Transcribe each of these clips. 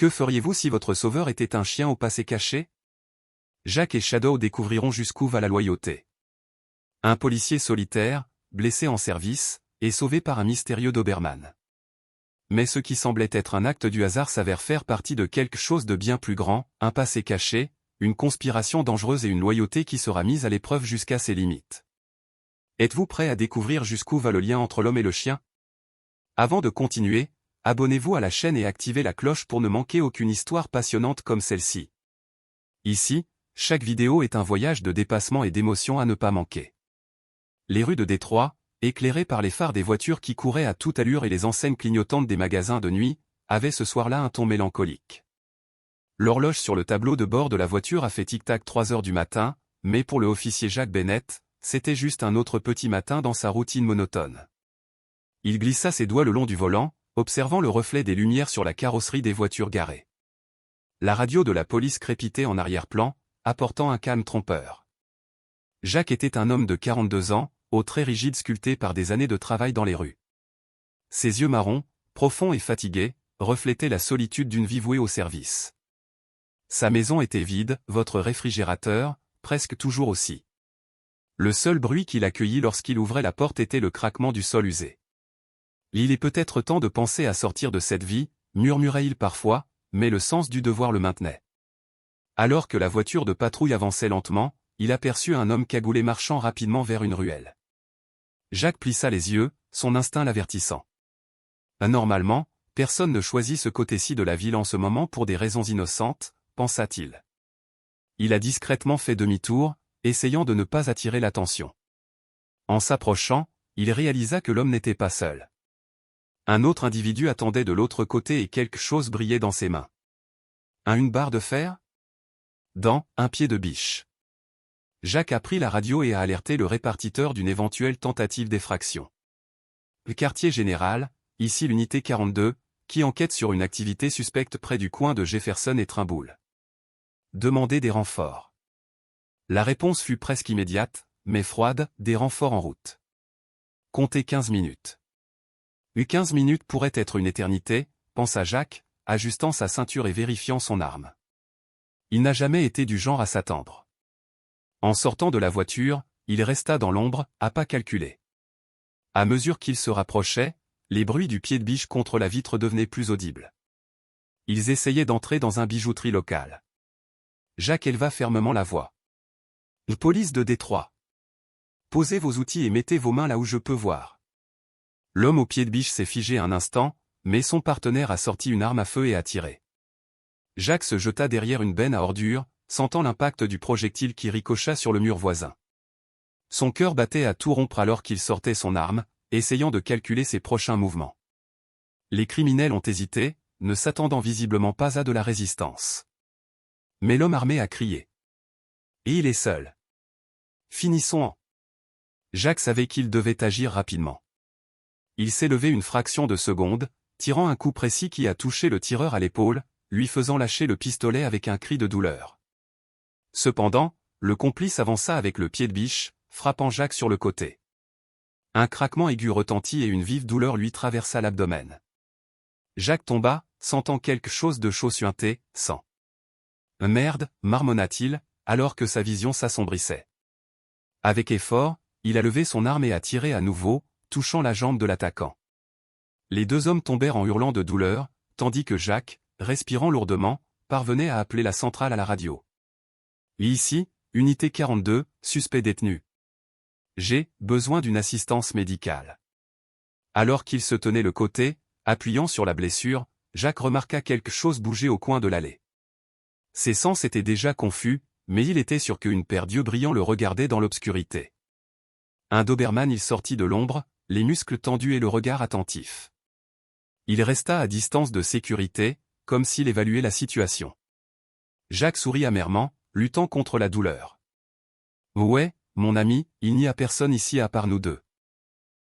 Que feriez-vous si votre sauveur était un chien au passé caché? Jack et Shadow découvriront jusqu'où va la loyauté. Un policier solitaire, blessé en service, est sauvé par un mystérieux Doberman. Mais ce qui semblait être un acte du hasard s'avère faire partie de quelque chose de bien plus grand, un passé caché, une conspiration dangereuse et une loyauté qui sera mise à l'épreuve jusqu'à ses limites. Êtes-vous prêt à découvrir jusqu'où va le lien entre l'homme et le chien? Avant de continuer, abonnez-vous à la chaîne et activez la cloche pour ne manquer aucune histoire passionnante comme celle-ci. Ici, chaque vidéo est un voyage de dépassement et d'émotion à ne pas manquer. Les rues de Détroit, éclairées par les phares des voitures qui couraient à toute allure et les enseignes clignotantes des magasins de nuit, avaient ce soir-là un ton mélancolique. L'horloge sur le tableau de bord de la voiture a fait tic-tac 3 heures du matin, mais pour le officier Jack Bennett, c'était juste un autre petit matin dans sa routine monotone. Il glissa ses doigts le long du volant, observant le reflet des lumières sur la carrosserie des voitures garées. La radio de la police crépitait en arrière-plan, apportant un calme trompeur. Jack était un homme de 42 ans, aux traits rigides sculptés par des années de travail dans les rues. Ses yeux marrons, profonds et fatigués, reflétaient la solitude d'une vie vouée au service. Sa maison était vide, votre réfrigérateur, presque toujours aussi. Le seul bruit qui l'accueillit lorsqu'il ouvrait la porte était le craquement du sol usé. Il est peut-être temps de penser à sortir de cette vie, murmurait-il parfois, mais le sens du devoir le maintenait. Alors que la voiture de patrouille avançait lentement, il aperçut un homme cagoulé marchant rapidement vers une ruelle. Jack plissa les yeux, son instinct l'avertissant. Normalement, personne ne choisit ce côté-ci de la ville en ce moment pour des raisons innocentes, pensa-t-il. Il a discrètement fait demi-tour, essayant de ne pas attirer l'attention. En s'approchant, il réalisa que l'homme n'était pas seul. Un autre individu attendait de l'autre côté et quelque chose brillait dans ses mains. Une barre de fer? Un pied de biche. Jack a pris la radio et a alerté le répartiteur d'une éventuelle tentative d'effraction. Le quartier général, ici l'unité 42, qui enquête sur une activité suspecte près du coin de Jefferson et Trimble. Demandez des renforts. La réponse fut presque immédiate, mais froide, des renforts en route. Comptez 15 minutes. 15 minutes pourrait être une éternité, pensa Jack, ajustant sa ceinture et vérifiant son arme. Il n'a jamais été du genre à s'attendre. En sortant de la voiture, il resta dans l'ombre, à pas calculer. À mesure qu'il se rapprochait, les bruits du pied de biche contre la vitre devenaient plus audibles. Ils essayaient d'entrer dans un bijouterie local. Jack éleva fermement la voix. Police de Détroit. Posez vos outils et mettez vos mains là où je peux voir. L'homme au pied de biche s'est figé un instant, mais son partenaire a sorti une arme à feu et a tiré. Jack se jeta derrière une benne à ordures, sentant l'impact du projectile qui ricocha sur le mur voisin. Son cœur battait à tout rompre alors qu'il sortait son arme, essayant de calculer ses prochains mouvements. Les criminels ont hésité, ne s'attendant visiblement pas à de la résistance. Mais l'homme armé a crié. Et il est seul. Finissons-en. Jack savait qu'il devait agir rapidement. Il s'est levé une fraction de seconde, tirant un coup précis qui a touché le tireur à l'épaule, lui faisant lâcher le pistolet avec un cri de douleur. Cependant, le complice avança avec le pied de biche, frappant Jack sur le côté. Un craquement aigu retentit et une vive douleur lui traversa l'abdomen. Jack tomba, sentant quelque chose de chaud suinter, sang. Merde, marmonna-t-il, alors que sa vision s'assombrissait. Avec effort, il a levé son arme et a tiré à nouveau, touchant la jambe de l'attaquant. Les deux hommes tombèrent en hurlant de douleur, tandis que Jack, respirant lourdement, parvenait à appeler la centrale à la radio. Ici, unité 42, suspect détenu. J'ai besoin d'une assistance médicale. Alors qu'il se tenait le côté, appuyant sur la blessure, Jack remarqua quelque chose bouger au coin de l'allée. Ses sens étaient déjà confus, mais il était sûr qu'une paire d'yeux brillants le regardait dans l'obscurité. Un Doberman il sortit de l'ombre, les muscles tendus et le regard attentif. Il resta à distance de sécurité, comme s'il évaluait la situation. Jack sourit amèrement, luttant contre la douleur. Ouais, mon ami, il n'y a personne ici à part nous deux.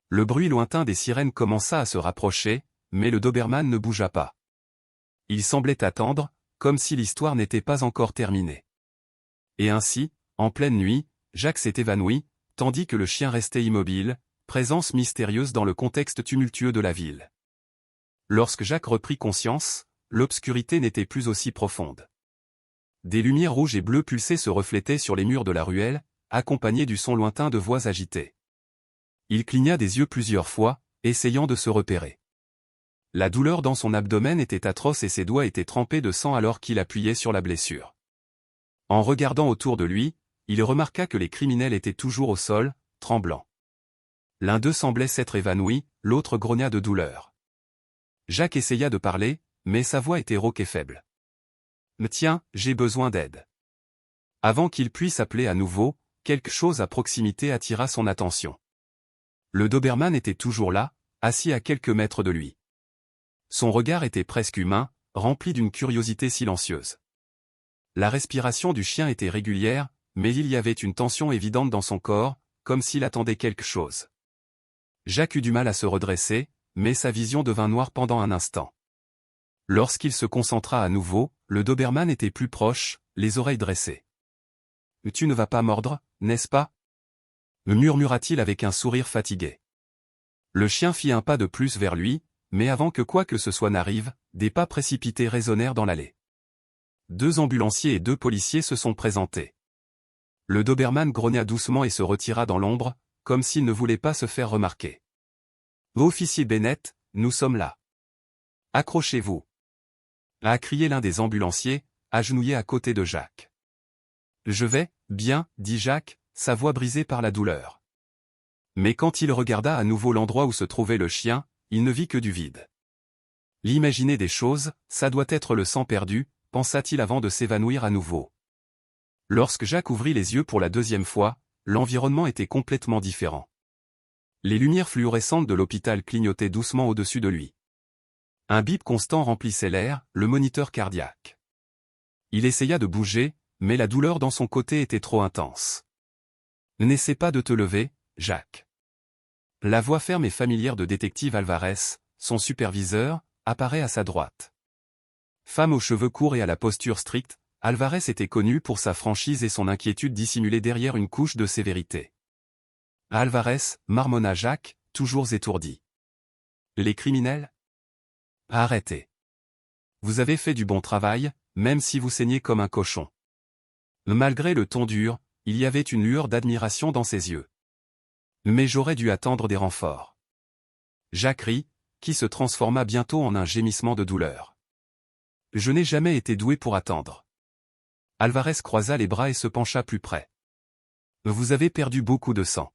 Le bruit lointain des sirènes commença à se rapprocher, mais le Doberman ne bougea pas. Il semblait attendre, comme si l'histoire n'était pas encore terminée. Et ainsi, en pleine nuit, Jack s'est évanoui, tandis que le chien restait immobile, présence mystérieuse dans le contexte tumultueux de la ville. Lorsque Jack reprit conscience, l'obscurité n'était plus aussi profonde. Des lumières rouges et bleues pulsées se reflétaient sur les murs de la ruelle, accompagnées du son lointain de voix agitées. Il cligna des yeux plusieurs fois, essayant de se repérer. La douleur dans son abdomen était atroce et ses doigts étaient trempés de sang alors qu'il appuyait sur la blessure. En regardant autour de lui, il remarqua que les criminels étaient toujours au sol, tremblants. L'un d'eux semblait s'être évanoui, l'autre grogna de douleur. Jacques essaya de parler, mais sa voix était rauque et faible. « Mais tiens, j'ai besoin d'aide. » Avant qu'il puisse appeler à nouveau, quelque chose à proximité attira son attention. Le Doberman était toujours là, assis à quelques mètres de lui. Son regard était presque humain, rempli d'une curiosité silencieuse. La respiration du chien était régulière, mais il y avait une tension évidente dans son corps, comme s'il attendait quelque chose. Jacques eut du mal à se redresser, mais sa vision devint noire pendant un instant. Lorsqu'il se concentra à nouveau, le Doberman était plus proche, les oreilles dressées. « Tu ne vas pas mordre, n'est-ce pas » murmura-t-il avec un sourire fatigué. Le chien fit un pas de plus vers lui, mais avant que quoi que ce soit n'arrive, des pas précipités résonnèrent dans l'allée. 2 ambulanciers et 2 policiers se sont présentés. Le Doberman grogna doucement et se retira dans l'ombre, comme s'il ne voulait pas se faire remarquer. « Officier Bennett, nous sommes là. Accrochez-vous » a crié l'un des ambulanciers, agenouillé à côté de Jacques. « Je vais, bien, » dit Jacques, sa voix brisée par la douleur. Mais quand il regarda à nouveau l'endroit où se trouvait le chien, il ne vit que du vide. L'imaginer des choses, ça doit être le sang perdu, pensa-t-il avant de s'évanouir à nouveau. Lorsque Jacques ouvrit les yeux pour la 2e fois, l'environnement était complètement différent. Les lumières fluorescentes de l'hôpital clignotaient doucement au-dessus de lui. Un bip constant remplissait l'air, le moniteur cardiaque. Il essaya de bouger, mais la douleur dans son côté était trop intense. « N'essaie pas de te lever, Jacques. » La voix ferme et familière de détective Alvarez, son superviseur, apparaît à sa droite. Femme aux cheveux courts et à la posture stricte, Alvarez était connu pour sa franchise et son inquiétude dissimulée derrière une couche de sévérité. « Alvarez, » marmonna Jacques, toujours étourdi. « Les criminels ? Arrêtez. Vous avez fait du bon travail, même si vous saignez comme un cochon. » Malgré le ton dur, il y avait une lueur d'admiration dans ses yeux. « Mais j'aurais dû attendre des renforts. » Jacques rit, qui se transforma bientôt en un gémissement de douleur. « Je n'ai jamais été doué pour attendre. » Alvarez croisa les bras et se pencha plus près. « Vous avez perdu beaucoup de sang. »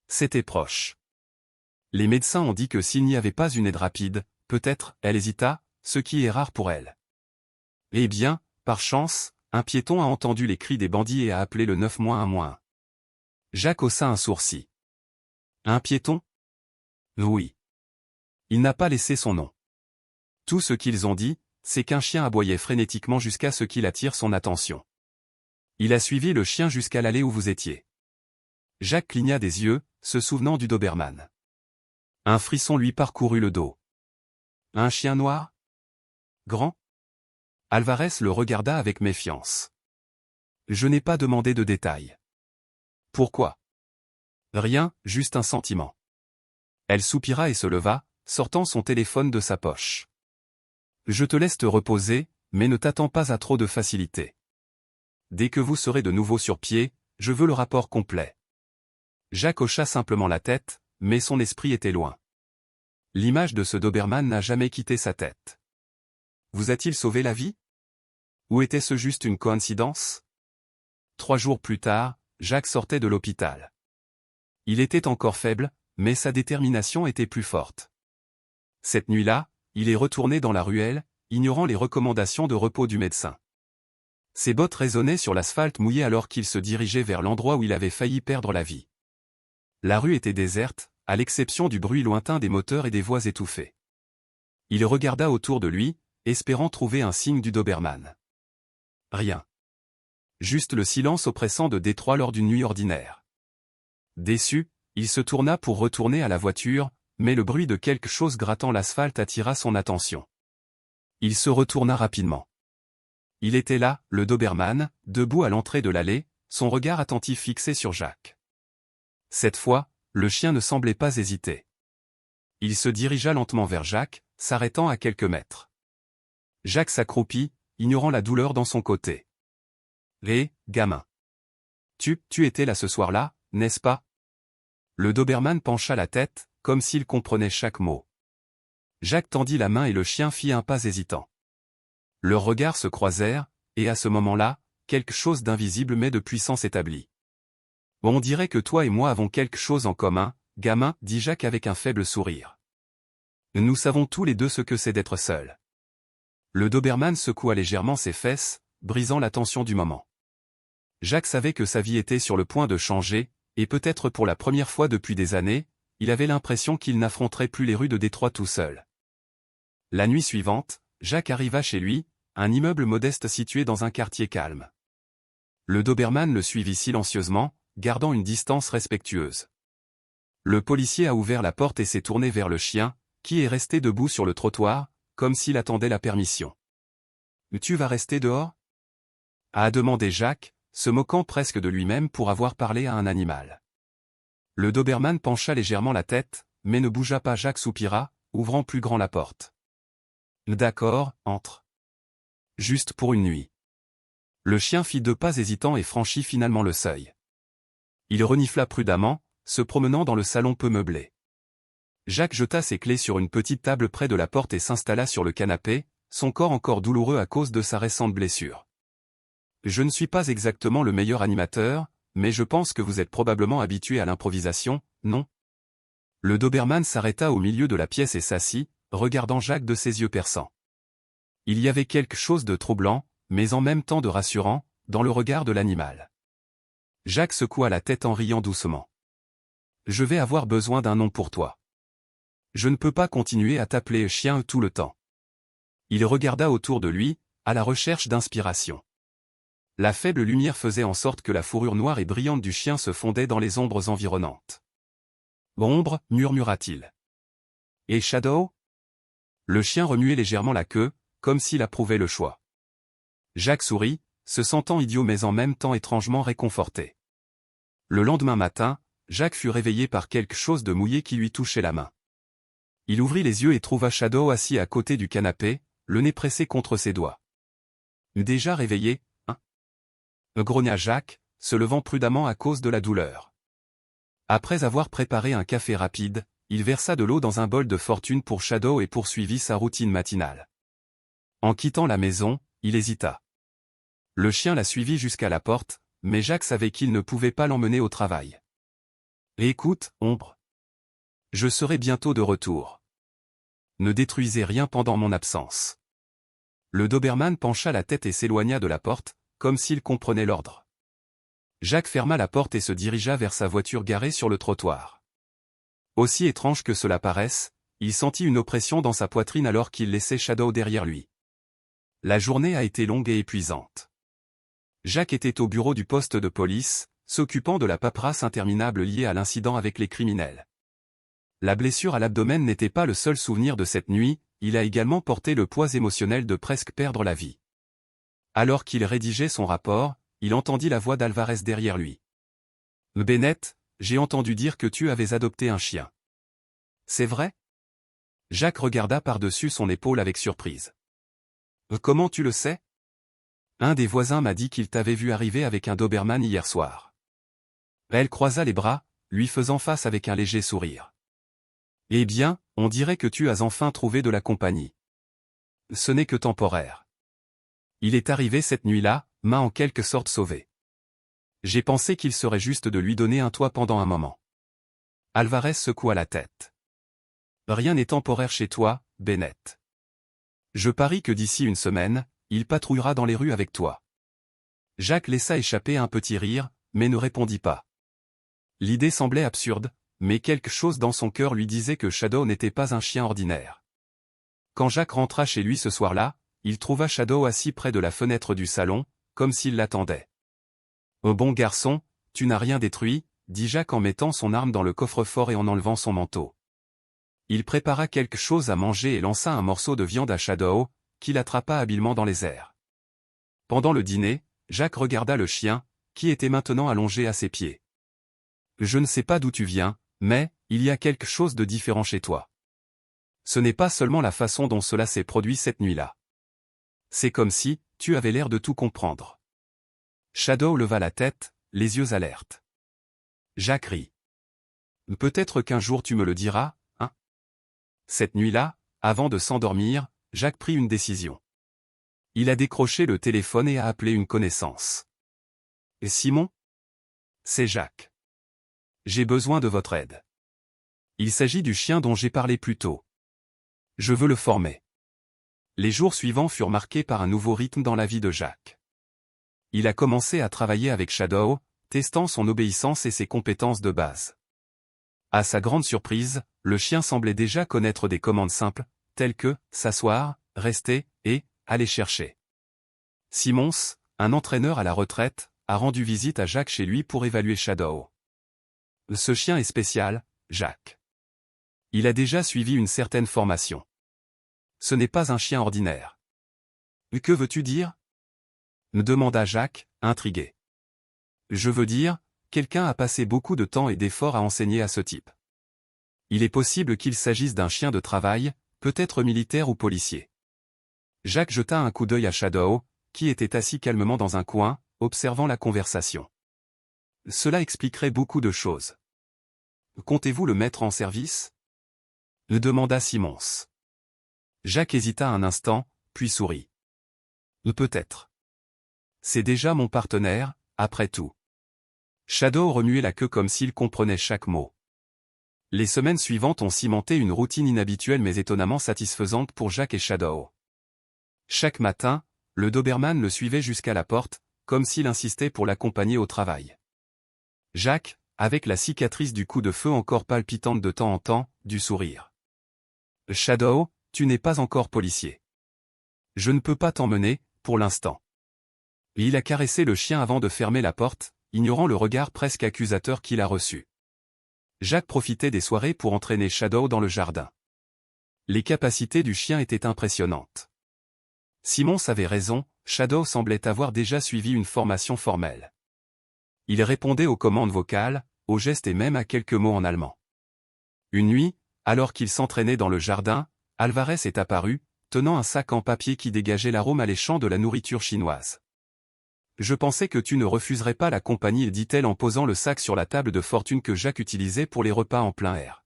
C'était proche. Les médecins ont dit que s'il n'y avait pas une aide rapide, peut-être, elle hésita, ce qui est rare pour elle. Eh bien, par chance, un piéton a entendu les cris des bandits et a appelé le 911. Jacques haussa un sourcil. Un piéton ? Oui. Il n'a pas laissé son nom. Tout ce qu'ils ont dit, c'est qu'un chien aboyait frénétiquement jusqu'à ce qu'il attire son attention. Il a suivi le chien jusqu'à l'allée où vous étiez. Jacques cligna des yeux, se souvenant du Doberman. Un frisson lui parcourut le dos. Un chien noir ? Grand ? Alvarez le regarda avec méfiance. Je n'ai pas demandé de détails. Pourquoi ? Rien, juste un sentiment. Elle soupira et se leva, sortant son téléphone de sa poche. Je te laisse te reposer, mais ne t'attends pas à trop de facilité. Dès que vous serez de nouveau sur pied, je veux le rapport complet. Jacques hocha simplement la tête, mais son esprit était loin. L'image de ce Doberman n'a jamais quitté sa tête. Vous a-t-il sauvé la vie ? Ou était-ce juste une coïncidence ? 3 jours plus tard, Jacques sortait de l'hôpital. Il était encore faible, mais sa détermination était plus forte. Cette nuit-là, il est retourné dans la ruelle, ignorant les recommandations de repos du médecin. Ses bottes résonnaient sur l'asphalte mouillé alors qu'il se dirigeait vers l'endroit où il avait failli perdre la vie. La rue était déserte, à l'exception du bruit lointain des moteurs et des voix étouffées. Il regarda autour de lui, espérant trouver un signe du Doberman. Rien. Juste le silence oppressant de Détroit lors d'une nuit ordinaire. Déçu, il se tourna pour retourner à la voiture, mais le bruit de quelque chose grattant l'asphalte attira son attention. Il se retourna rapidement. Il était là, le Doberman, debout à l'entrée de l'allée, son regard attentif fixé sur Jacques. Cette fois, le chien ne semblait pas hésiter. Il se dirigea lentement vers Jacques, s'arrêtant à quelques mètres. Jacques s'accroupit, ignorant la douleur dans son côté. Hé, gamin. Tu étais là ce soir-là, n'est-ce pas? Le Doberman pencha la tête, comme s'il comprenait chaque mot. Jacques tendit la main et le chien fit un pas hésitant. Leurs regards se croisèrent, et à ce moment-là, quelque chose d'invisible mais de puissant s'établit. On dirait que toi et moi avons quelque chose en commun, gamin, dit Jacques avec un faible sourire. Nous savons tous les deux ce que c'est d'être seul. Le Doberman secoua légèrement ses fesses, brisant la tension du moment. Jacques savait que sa vie était sur le point de changer, et peut-être pour la première fois depuis des années, il avait l'impression qu'il n'affronterait plus les rues de Détroit tout seul. La nuit suivante, Jacques arriva chez lui, un immeuble modeste situé dans un quartier calme. Le Doberman le suivit silencieusement, gardant une distance respectueuse. Le policier a ouvert la porte et s'est tourné vers le chien, qui est resté debout sur le trottoir, comme s'il attendait la permission. « Tu vas rester dehors » a demandé Jacques, se moquant presque de lui-même pour avoir parlé à un animal. Le Doberman pencha légèrement la tête, mais ne bougea pas. Jacques soupira, ouvrant plus grand la porte. « D'accord, entre. Juste pour une nuit. » Le chien fit 2 pas hésitants et franchit finalement le seuil. Il renifla prudemment, se promenant dans le salon peu meublé. Jacques jeta ses clés sur une petite table près de la porte et s'installa sur le canapé, son corps encore douloureux à cause de sa récente blessure. « Je ne suis pas exactement le meilleur animateur, mais je pense que vous êtes probablement habitué à l'improvisation, non ?» Le Doberman s'arrêta au milieu de la pièce et s'assit, regardant Jacques de ses yeux perçants. Il y avait quelque chose de troublant, mais en même temps de rassurant, dans le regard de l'animal. Jacques secoua la tête en riant doucement. « Je vais avoir besoin d'un nom pour toi. Je ne peux pas continuer à t'appeler chien tout le temps. » Il regarda autour de lui, à la recherche d'inspiration. La faible lumière faisait en sorte que la fourrure noire et brillante du chien se fondait dans les ombres environnantes. « Ombre, murmura-t-il. Et Shadow ?» Le chien remuait légèrement la queue, comme s'il approuvait le choix. Jacques sourit, se sentant idiot mais en même temps étrangement réconforté. Le lendemain matin, Jacques fut réveillé par quelque chose de mouillé qui lui touchait la main. Il ouvrit les yeux et trouva Shadow assis à côté du canapé, le nez pressé contre ses doigts. « Déjà réveillé, hein ?» grogna Jacques, se levant prudemment à cause de la douleur. Après avoir préparé un café rapide, il versa de l'eau dans un bol de fortune pour Shadow et poursuivit sa routine matinale. En quittant la maison, il hésita. Le chien la suivit jusqu'à la porte, mais Jacques savait qu'il ne pouvait pas l'emmener au travail. « Écoute, Ombre. Je serai bientôt de retour. Ne détruisez rien pendant mon absence. » Le Doberman pencha la tête et s'éloigna de la porte, comme s'il comprenait l'ordre. Jacques ferma la porte et se dirigea vers sa voiture garée sur le trottoir. Aussi étrange que cela paraisse, il sentit une oppression dans sa poitrine alors qu'il laissait Shadow derrière lui. La journée a été longue et épuisante. Jacques était au bureau du poste de police, s'occupant de la paperasse interminable liée à l'incident avec les criminels. La blessure à l'abdomen n'était pas le seul souvenir de cette nuit, il a également porté le poids émotionnel de presque perdre la vie. Alors qu'il rédigeait son rapport, il entendit la voix d'Alvarez derrière lui. « Bennett, j'ai entendu dire que tu avais adopté un chien. C'est vrai ?» Jacques regarda par-dessus son épaule avec surprise. « Comment tu le sais ?» Un des voisins m'a dit qu'il t'avait vu arriver avec un Doberman hier soir. Elle croisa les bras, lui faisant face avec un léger sourire. Eh bien, on dirait que tu as enfin trouvé de la compagnie. Ce n'est que temporaire. Il est arrivé cette nuit-là, m'a en quelque sorte sauvé. J'ai pensé qu'il serait juste de lui donner un toit pendant un moment. Alvarez secoua la tête. Rien n'est temporaire chez toi, Bennett. Je parie que d'ici une semaine, il patrouillera dans les rues avec toi. Jacques laissa échapper un petit rire, mais ne répondit pas. L'idée semblait absurde, mais quelque chose dans son cœur lui disait que Shadow n'était pas un chien ordinaire. Quand Jacques rentra chez lui ce soir-là, il trouva Shadow assis près de la fenêtre du salon, comme s'il l'attendait. « Oh bon garçon, tu n'as rien détruit » dit Jacques en mettant son arme dans le coffre-fort et en enlevant son manteau. Il prépara quelque chose à manger et lança un morceau de viande à Shadow, qu'il attrapa habilement dans les airs. Pendant le dîner, Jacques regarda le chien, qui était maintenant allongé à ses pieds. « Je ne sais pas d'où tu viens, mais, il y a quelque chose de différent chez toi. Ce n'est pas seulement la façon dont cela s'est produit cette nuit-là. C'est comme si, tu avais l'air de tout comprendre. Shadow leva la tête, les yeux alertes. Jacques rit. Peut-être qu'un jour tu me le diras, hein? Cette nuit-là, avant de s'endormir, Jacques prit une décision. Il a décroché le téléphone et a appelé une connaissance. Et Simon? C'est Jacques. J'ai besoin de votre aide. Il s'agit du chien dont j'ai parlé plus tôt. Je veux le former. Les jours suivants furent marqués par un nouveau rythme dans la vie de Jacques. Il a commencé à travailler avec Shadow, testant son obéissance et ses compétences de base. À sa grande surprise, le chien semblait déjà connaître des commandes simples, telles que « s'asseoir »,« rester » et « aller chercher ». Simons, un entraîneur à la retraite, a rendu visite à Jacques chez lui pour évaluer Shadow. Ce chien est spécial, Jacques. Il a déjà suivi une certaine formation. Ce n'est pas un chien ordinaire. Que veux-tu dire? Me demanda Jacques, intrigué. Je veux dire, quelqu'un a passé beaucoup de temps et d'efforts à enseigner à ce type. Il est possible qu'il s'agisse d'un chien de travail, peut-être militaire ou policier. Jacques jeta un coup d'œil à Shadow, qui était assis calmement dans un coin, observant la conversation. Cela expliquerait beaucoup de choses. Comptez-vous le mettre en service? Le demanda Simons. Jacques hésita un instant, puis sourit. Peut-être. C'est déjà mon partenaire, après tout. Shadow remuait la queue comme s'il comprenait chaque mot. Les semaines suivantes ont cimenté une routine inhabituelle mais étonnamment satisfaisante pour Jacques et Shadow. Chaque matin, le Doberman le suivait jusqu'à la porte, comme s'il insistait pour l'accompagner au travail. Jacques, avec la cicatrice du coup de feu encore palpitante de temps en temps, dut sourire. Shadow, tu n'es pas encore policier. Je ne peux pas t'emmener, pour l'instant. Il a caressé le chien avant de fermer la porte, ignorant le regard presque accusateur qu'il a reçu. Jacques profitait des soirées pour entraîner Shadow dans le jardin. Les capacités du chien étaient impressionnantes. Simons avait raison, Shadow semblait avoir déjà suivi une formation formelle. Il répondait aux commandes vocales, aux gestes et même à quelques mots en allemand. Une nuit, alors qu'il s'entraînait dans le jardin, Alvarez est apparu, tenant un sac en papier qui dégageait l'arôme alléchant de la nourriture chinoise. « Je pensais que tu ne refuserais pas la compagnie, dit-elle en posant le sac sur la table de fortune que Jacques utilisait pour les repas en plein air.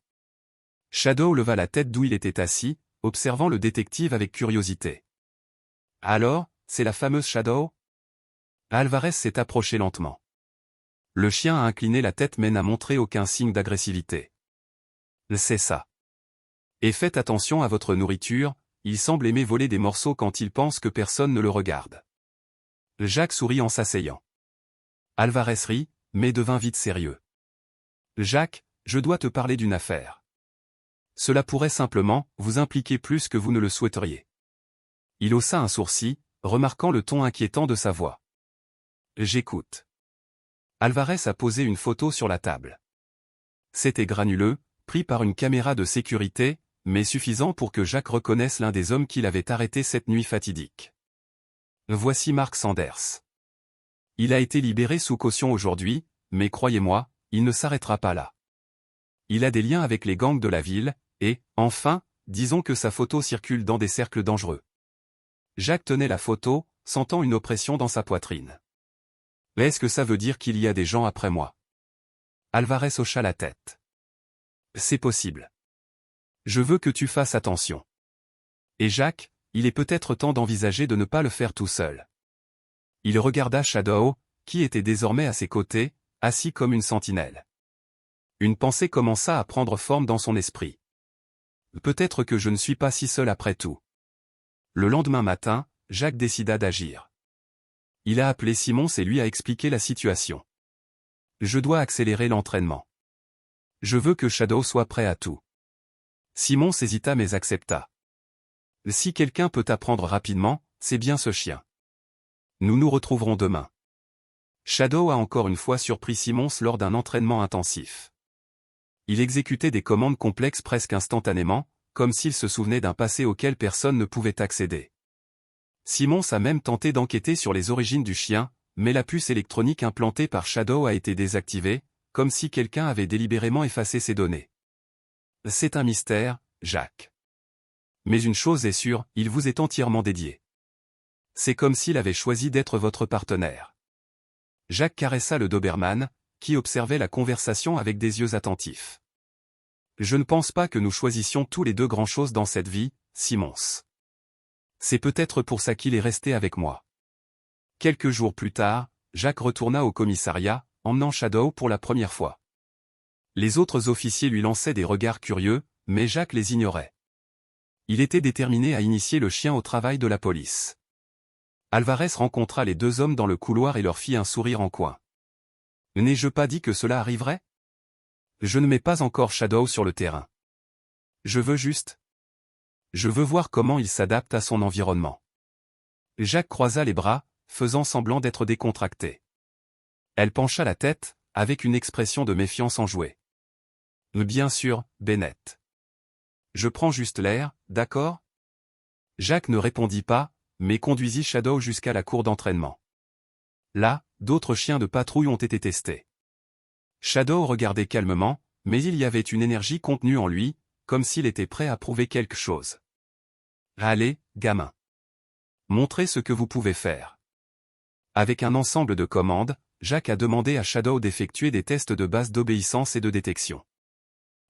Shadow leva la tête d'où il était assis, observant le détective avec curiosité. « Alors, c'est la fameuse Shadow ?» Alvarez s'est approché lentement. Le chien a incliné la tête mais n'a montré aucun signe d'agressivité. « C'est ça. Et faites attention à votre nourriture, il semble aimer voler des morceaux quand il pense que personne ne le regarde. » Jacques sourit en s'asseyant. Alvarez rit, mais devint vite sérieux. « Jacques, je dois te parler d'une affaire. Cela pourrait simplement vous impliquer plus que vous ne le souhaiteriez. » Il haussa un sourcil, remarquant le ton inquiétant de sa voix. « J'écoute. » Alvarez a posé une photo sur la table. C'était granuleux, pris par une caméra de sécurité, mais suffisant pour que Jacques reconnaisse l'un des hommes qu'il avait arrêté cette nuit fatidique. Voici Mark Sanders. Il a été libéré sous caution aujourd'hui, mais croyez-moi, il ne s'arrêtera pas là. Il a des liens avec les gangs de la ville, et, enfin, disons que sa photo circule dans des cercles dangereux. Jacques tenait la photo, sentant une oppression dans sa poitrine. Mais est-ce que ça veut dire qu'il y a des gens après moi? Alvarez hocha la tête. C'est possible. Je veux que tu fasses attention. Et Jacques, il est peut-être temps d'envisager de ne pas le faire tout seul. Il regarda Shadow, qui était désormais à ses côtés, assis comme une sentinelle. Une pensée commença à prendre forme dans son esprit. Peut-être que je ne suis pas si seul après tout. Le lendemain matin, Jacques décida d'agir. Il a appelé Simons et lui a expliqué la situation. Je dois accélérer l'entraînement. Je veux que Shadow soit prêt à tout. Simons hésita mais accepta. Si quelqu'un peut apprendre rapidement, c'est bien ce chien. Nous nous retrouverons demain. Shadow a encore une fois surpris Simons lors d'un entraînement intensif. Il exécutait des commandes complexes presque instantanément, comme s'il se souvenait d'un passé auquel personne ne pouvait accéder. Simons a même tenté d'enquêter sur les origines du chien, mais la puce électronique implantée par Shadow a été désactivée, comme si quelqu'un avait délibérément effacé ses données. C'est un mystère, Jacques. Mais une chose est sûre, il vous est entièrement dédié. C'est comme s'il avait choisi d'être votre partenaire. Jacques caressa le Doberman, qui observait la conversation avec des yeux attentifs. Je ne pense pas que nous choisissions tous les deux grand-chose dans cette vie, Simons. C'est peut-être pour ça qu'il est resté avec moi. Quelques jours plus tard, Jacques retourna au commissariat, emmenant Shadow pour la première fois. Les autres officiers lui lançaient des regards curieux, mais Jacques les ignorait. Il était déterminé à initier le chien au travail de la police. Alvarez rencontra les deux hommes dans le couloir et leur fit un sourire en coin. N'ai-je pas dit que cela arriverait? Je ne mets pas encore Shadow sur le terrain. Je veux voir comment il s'adapte à son environnement. Jacques croisa les bras, faisant semblant d'être décontracté. Elle pencha la tête, avec une expression de méfiance enjouée. Bien sûr, Bennett. Je prends juste l'air, d'accord? Jacques ne répondit pas, mais conduisit Shadow jusqu'à la cour d'entraînement. Là, d'autres chiens de patrouille ont été testés. Shadow regardait calmement, mais il y avait une énergie contenue en lui, comme s'il était prêt à prouver quelque chose. Allez, gamin. Montrez ce que vous pouvez faire. Avec un ensemble de commandes, Jacques a demandé à Shadow d'effectuer des tests de base d'obéissance et de détection.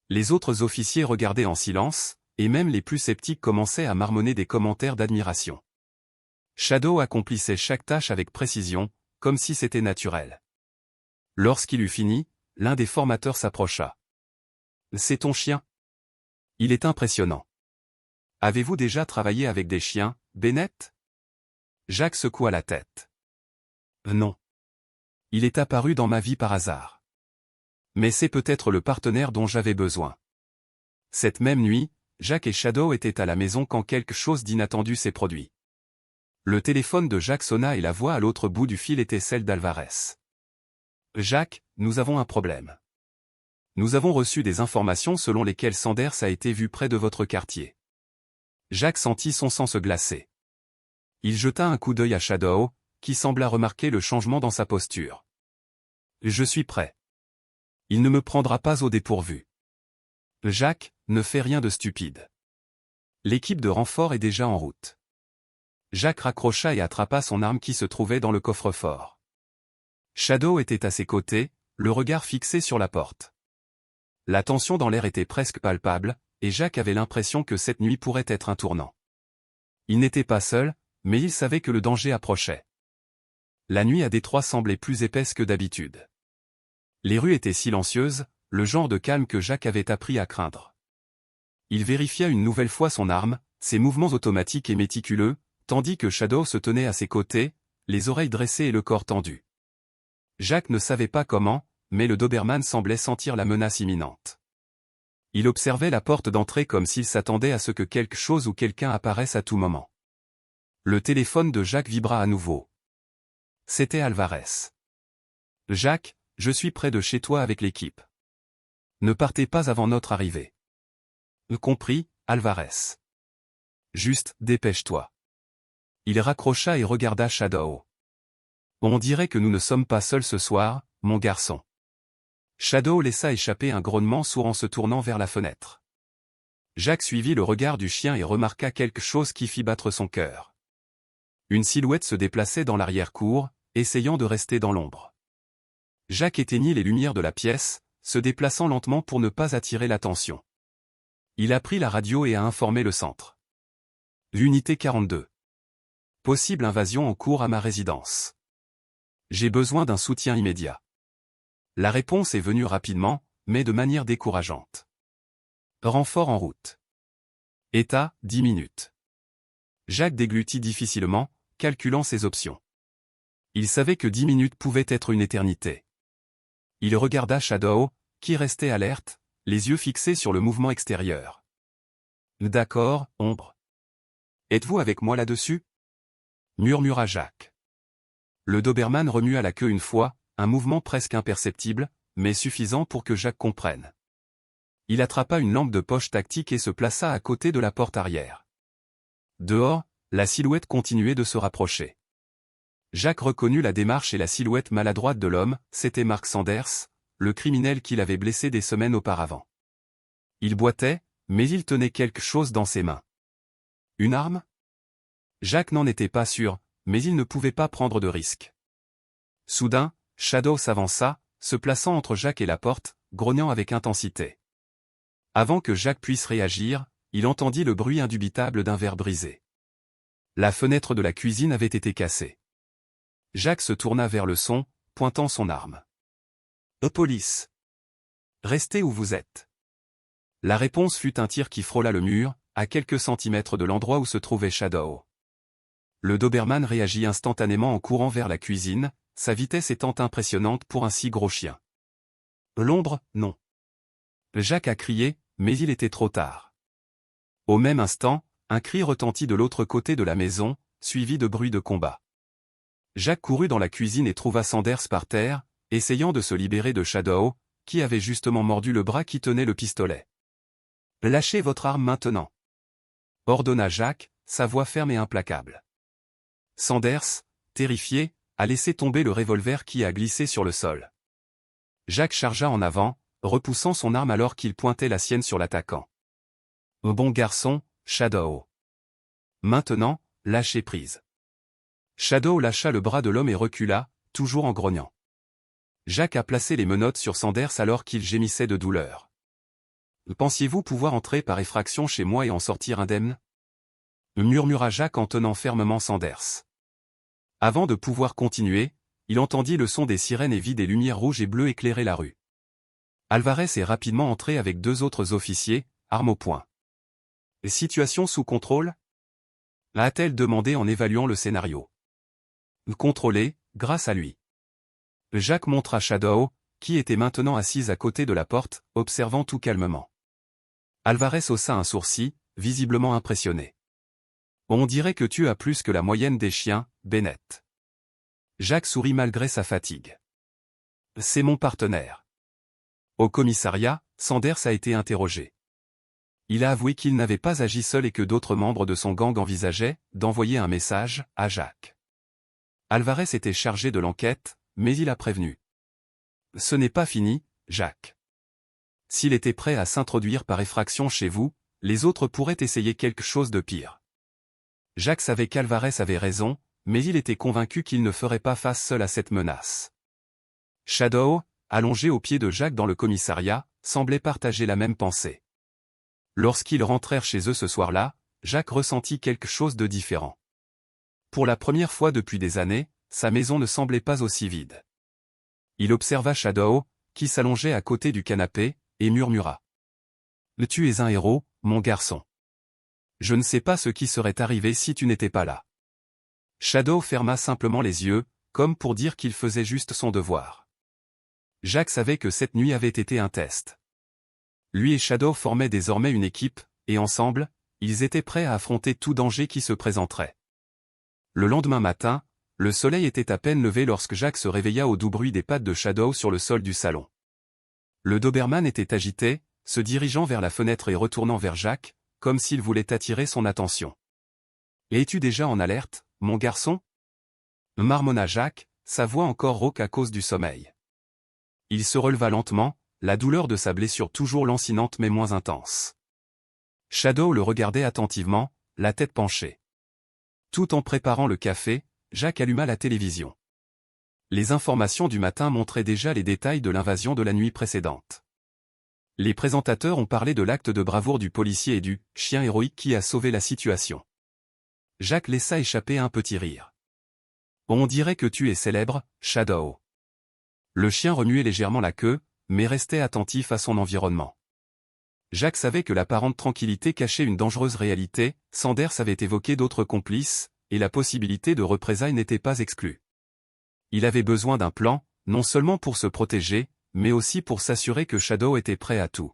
Les autres officiers regardaient en silence, et même les plus sceptiques commençaient à marmonner des commentaires d'admiration. Shadow accomplissait chaque tâche avec précision, comme si c'était naturel. Lorsqu'il eut fini, l'un des formateurs s'approcha. « C'est ton chien? Il est impressionnant. Avez-vous déjà travaillé avec des chiens, Bennett ?» Jacques secoua la tête. « Non. Il est apparu dans ma vie par hasard. Mais c'est peut-être le partenaire dont j'avais besoin. » Cette même nuit, Jacques et Shadow étaient à la maison quand quelque chose d'inattendu s'est produit. Le téléphone de Jacques sonna et la voix à l'autre bout du fil était celle d'Alvarez. « Jacques, nous avons un problème. Nous avons reçu des informations selon lesquelles Sanders a été vu près de votre quartier. » Jacques sentit son sang se glacer. Il jeta un coup d'œil à Shadow, qui sembla remarquer le changement dans sa posture. « Je suis prêt. Il ne me prendra pas au dépourvu. » Jacques, ne fais rien de stupide. L'équipe de renfort est déjà en route. Jacques raccrocha et attrapa son arme qui se trouvait dans le coffre-fort. Shadow était à ses côtés, le regard fixé sur la porte. La tension dans l'air était presque palpable, et Jacques avait l'impression que cette nuit pourrait être un tournant. Il n'était pas seul, mais il savait que le danger approchait. La nuit à Détroit semblait plus épaisse que d'habitude. Les rues étaient silencieuses, le genre de calme que Jacques avait appris à craindre. Il vérifia une nouvelle fois son arme, ses mouvements automatiques et méticuleux, tandis que Shadow se tenait à ses côtés, les oreilles dressées et le corps tendu. Jacques ne savait pas comment, mais le Doberman semblait sentir la menace imminente. Il observait la porte d'entrée comme s'il s'attendait à ce que quelque chose ou quelqu'un apparaisse à tout moment. Le téléphone de Jacques vibra à nouveau. C'était Alvarez. « Jacques, je suis près de chez toi avec l'équipe. Ne partez pas avant notre arrivée. » Compris, Alvarez. Juste, dépêche-toi. Il raccrocha et regarda Shadow. On dirait que nous ne sommes pas seuls ce soir, mon garçon. Shadow laissa échapper un grognement sourd en se tournant vers la fenêtre. Jacques suivit le regard du chien et remarqua quelque chose qui fit battre son cœur. Une silhouette se déplaçait dans l'arrière-cour, essayant de rester dans l'ombre. Jacques éteignit les lumières de la pièce, se déplaçant lentement pour ne pas attirer l'attention. Il a pris la radio et a informé le centre. L'unité 42. Possible invasion en cours à ma résidence. J'ai besoin d'un soutien immédiat. La réponse est venue rapidement, mais de manière décourageante. Renfort en route. État, 10 minutes. Jacques déglutit difficilement, calculant ses options. Il savait que 10 minutes pouvaient être une éternité. Il regarda Shadow, qui restait alerte, les yeux fixés sur le mouvement extérieur. D'accord, ombre. Êtes-vous avec moi là-dessus? Murmura Jacques. Le Doberman remua la queue une fois, un mouvement presque imperceptible, mais suffisant pour que Jacques comprenne. Il attrapa une lampe de poche tactique et se plaça à côté de la porte arrière. Dehors, la silhouette continuait de se rapprocher. Jacques reconnut la démarche et la silhouette maladroite de l'homme, c'était Mark Sanders, le criminel qui l'avait blessé des semaines auparavant. Il boitait, mais il tenait quelque chose dans ses mains. Une arme? Jacques n'en était pas sûr, mais il ne pouvait pas prendre de risque. Soudain, Shadow s'avança, se plaçant entre Jacques et la porte, grognant avec intensité. Avant que Jacques puisse réagir, il entendit le bruit indubitable d'un verre brisé. La fenêtre de la cuisine avait été cassée. Jacques se tourna vers le son, pointant son arme. « Police ! Restez où vous êtes !» La réponse fut un tir qui frôla le mur, à quelques centimètres de l'endroit où se trouvait Shadow. Le Doberman réagit instantanément en courant vers la cuisine, sa vitesse étant impressionnante pour un si gros chien. L'ombre, non. Jacques a crié, mais il était trop tard. Au même instant, un cri retentit de l'autre côté de la maison, suivi de bruits de combat. Jacques courut dans la cuisine et trouva Sanders par terre, essayant de se libérer de Shadow, qui avait justement mordu le bras qui tenait le pistolet. « Lâchez votre arme maintenant !» ordonna Jacques, sa voix ferme et implacable. Sanders, terrifié, a laissé tomber le revolver qui a glissé sur le sol. Jacques chargea en avant, repoussant son arme alors qu'il pointait la sienne sur l'attaquant. « Bon garçon, Shadow. Maintenant, lâchez prise. » Shadow lâcha le bras de l'homme et recula, toujours en grognant. Jacques a placé les menottes sur Sanders alors qu'il gémissait de douleur. « Pensiez-vous pouvoir entrer par effraction chez moi et en sortir indemne ?» murmura Jacques en tenant fermement Sanders. Avant de pouvoir continuer, il entendit le son des sirènes et vit des lumières rouges et bleues éclairer la rue. Alvarez est rapidement entré avec deux autres officiers, armes au poing. « Situation sous contrôle ?» a-t-elle demandé en évaluant le scénario. « Contrôlé, grâce à lui. » Jacques montra Shadow, qui était maintenant assise à côté de la porte, observant tout calmement. Alvarez haussa un sourcil, visiblement impressionné. « On dirait que tu as plus que la moyenne des chiens, Bennett. » Jacques sourit malgré sa fatigue. « C'est mon partenaire. » Au commissariat, Sanders a été interrogé. Il a avoué qu'il n'avait pas agi seul et que d'autres membres de son gang envisageaient d'envoyer un message à Jacques. Alvarez était chargé de l'enquête, mais il a prévenu. « Ce n'est pas fini, Jacques. S'il était prêt à s'introduire par effraction chez vous, les autres pourraient essayer quelque chose de pire. » Jacques savait qu'Alvarez avait raison, mais il était convaincu qu'il ne ferait pas face seul à cette menace. Shadow, allongé aux pieds de Jacques dans le commissariat, semblait partager la même pensée. Lorsqu'ils rentrèrent chez eux ce soir-là, Jacques ressentit quelque chose de différent. Pour la première fois depuis des années, sa maison ne semblait pas aussi vide. Il observa Shadow, qui s'allongeait à côté du canapé, et murmura. « Tu es un héros, mon garçon. Je ne sais pas ce qui serait arrivé si tu n'étais pas là. » Shadow ferma simplement les yeux, comme pour dire qu'il faisait juste son devoir. Jacques savait que cette nuit avait été un test. Lui et Shadow formaient désormais une équipe, et ensemble, ils étaient prêts à affronter tout danger qui se présenterait. Le lendemain matin, le soleil était à peine levé lorsque Jacques se réveilla au doux bruit des pattes de Shadow sur le sol du salon. Le Doberman était agité, se dirigeant vers la fenêtre et retournant vers Jacques, comme s'il voulait attirer son attention. « Es-tu déjà en alerte, mon garçon ?» marmonna Jacques, sa voix encore rauque à cause du sommeil. Il se releva lentement, la douleur de sa blessure toujours lancinante mais moins intense. Shadow le regardait attentivement, la tête penchée. Tout en préparant le café, Jacques alluma la télévision. Les informations du matin montraient déjà les détails de l'invasion de la nuit précédente. Les présentateurs ont parlé de l'acte de bravoure du policier et du « chien héroïque qui a sauvé la situation ». Jacques laissa échapper un petit rire. « On dirait que tu es célèbre, Shadow. » Le chien remuait légèrement la queue, mais restait attentif à son environnement. Jacques savait que l'apparente tranquillité cachait une dangereuse réalité, Sanders avait évoqué d'autres complices, et la possibilité de représailles n'était pas exclue. Il avait besoin d'un plan, non seulement pour se protéger, mais aussi pour s'assurer que Shadow était prêt à tout.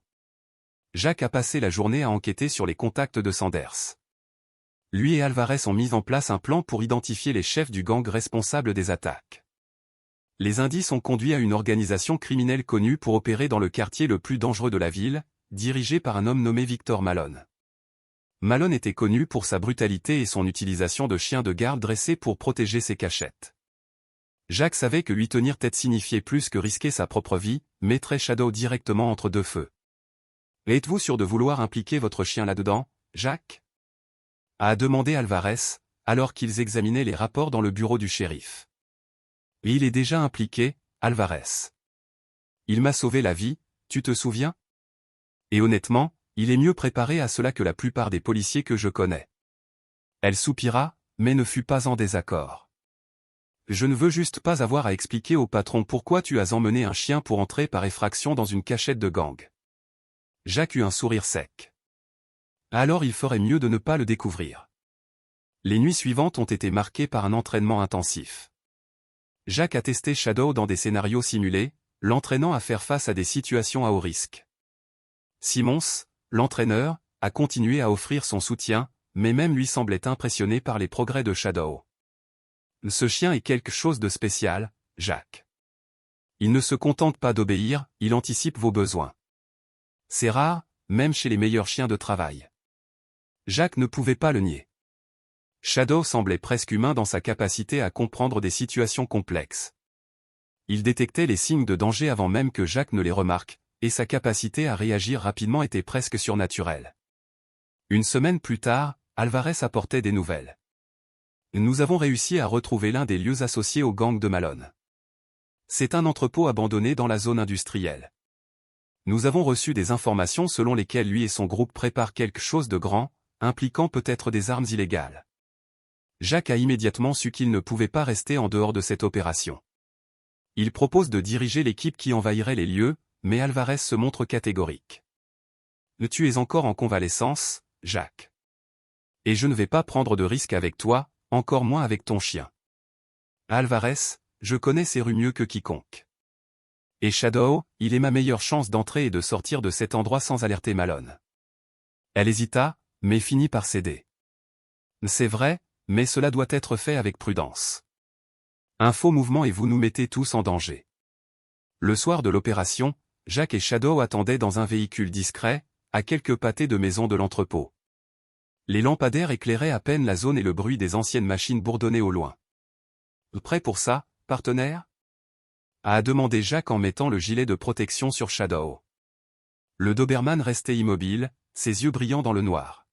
Jacques a passé la journée à enquêter sur les contacts de Sanders. Lui et Alvarez ont mis en place un plan pour identifier les chefs du gang responsables des attaques. Les indices ont conduit à une organisation criminelle connue pour opérer dans le quartier le plus dangereux de la ville, dirigé par un homme nommé Victor Malone. Malone était connu pour sa brutalité et son utilisation de chiens de garde dressés pour protéger ses cachettes. Jacques savait que lui tenir tête signifiait plus que risquer sa propre vie, mettrait Shadow directement entre deux feux. « Êtes-vous sûr de vouloir impliquer votre chien là-dedans, Jacques ?» a demandé Alvarez, alors qu'ils examinaient les rapports dans le bureau du shérif. Et il est déjà impliqué, Alvarez. Il m'a sauvé la vie, tu te souviens? Et honnêtement, il est mieux préparé à cela que la plupart des policiers que je connais. Elle soupira, mais ne fut pas en désaccord. Je ne veux juste pas avoir à expliquer au patron pourquoi tu as emmené un chien pour entrer par effraction dans une cachette de gang. Jacques eut un sourire sec. Alors il ferait mieux de ne pas le découvrir. Les nuits suivantes ont été marquées par un entraînement intensif. Jacques a testé Shadow dans des scénarios simulés, l'entraînant à faire face à des situations à haut risque. Simons, l'entraîneur, a continué à offrir son soutien, mais même lui semblait impressionné par les progrès de Shadow. Ce chien est quelque chose de spécial, Jacques. Il ne se contente pas d'obéir, il anticipe vos besoins. C'est rare, même chez les meilleurs chiens de travail. Jacques ne pouvait pas le nier. Shadow semblait presque humain dans sa capacité à comprendre des situations complexes. Il détectait les signes de danger avant même que Jacques ne les remarque, et sa capacité à réagir rapidement était presque surnaturelle. Une semaine plus tard, Alvarez apportait des nouvelles. Nous avons réussi à retrouver l'un des lieux associés au gang de Malone. C'est un entrepôt abandonné dans la zone industrielle. Nous avons reçu des informations selon lesquelles lui et son groupe préparent quelque chose de grand, impliquant peut-être des armes illégales. Jacques a immédiatement su qu'il ne pouvait pas rester en dehors de cette opération. Il propose de diriger l'équipe qui envahirait les lieux, mais Alvarez se montre catégorique. Tu es encore en convalescence, Jacques. Et je ne vais pas prendre de risques avec toi, encore moins avec ton chien. Alvarez, je connais ces rues mieux que quiconque. Et Shadow, il est ma meilleure chance d'entrer et de sortir de cet endroit sans alerter Malone. Elle hésita, mais finit par céder. C'est vrai, mais cela doit être fait avec prudence. Un faux mouvement et vous nous mettez tous en danger. Le soir de l'opération, Jacques et Shadow attendaient dans un véhicule discret, à quelques pâtés de maison de l'entrepôt. Les lampadaires éclairaient à peine la zone et le bruit des anciennes machines bourdonnait au loin. Prêt pour ça, partenaire? A demandé Jacques en mettant le gilet de protection sur Shadow. Le Doberman restait immobile, ses yeux brillant dans le noir.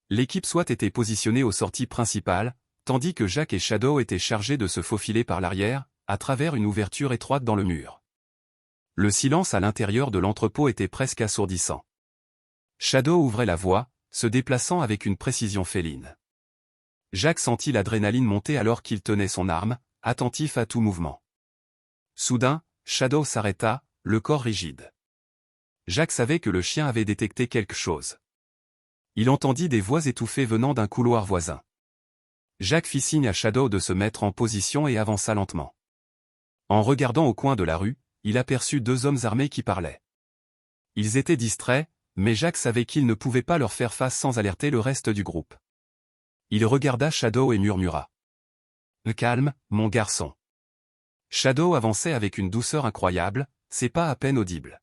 L'équipe SWAT était positionnée aux sorties principales, tandis que Jacques et Shadow étaient chargés de se faufiler par l'arrière, à travers une ouverture étroite dans le mur. Le silence à l'intérieur de l'entrepôt était presque assourdissant. Shadow ouvrait la voie, se déplaçant avec une précision féline. Jacques sentit l'adrénaline monter alors qu'il tenait son arme, attentif à tout mouvement. Soudain, Shadow s'arrêta, le corps rigide. Jacques savait que le chien avait détecté quelque chose. Il entendit des voix étouffées venant d'un couloir voisin. Jacques fit signe à Shadow de se mettre en position et avança lentement. En regardant au coin de la rue, il aperçut deux hommes armés qui parlaient. Ils étaient distraits, mais Jacques savait qu'il ne pouvait pas leur faire face sans alerter le reste du groupe. Il regarda Shadow et murmura. « Calme, mon garçon. » Shadow avançait avec une douceur incroyable, ses pas à peine audibles.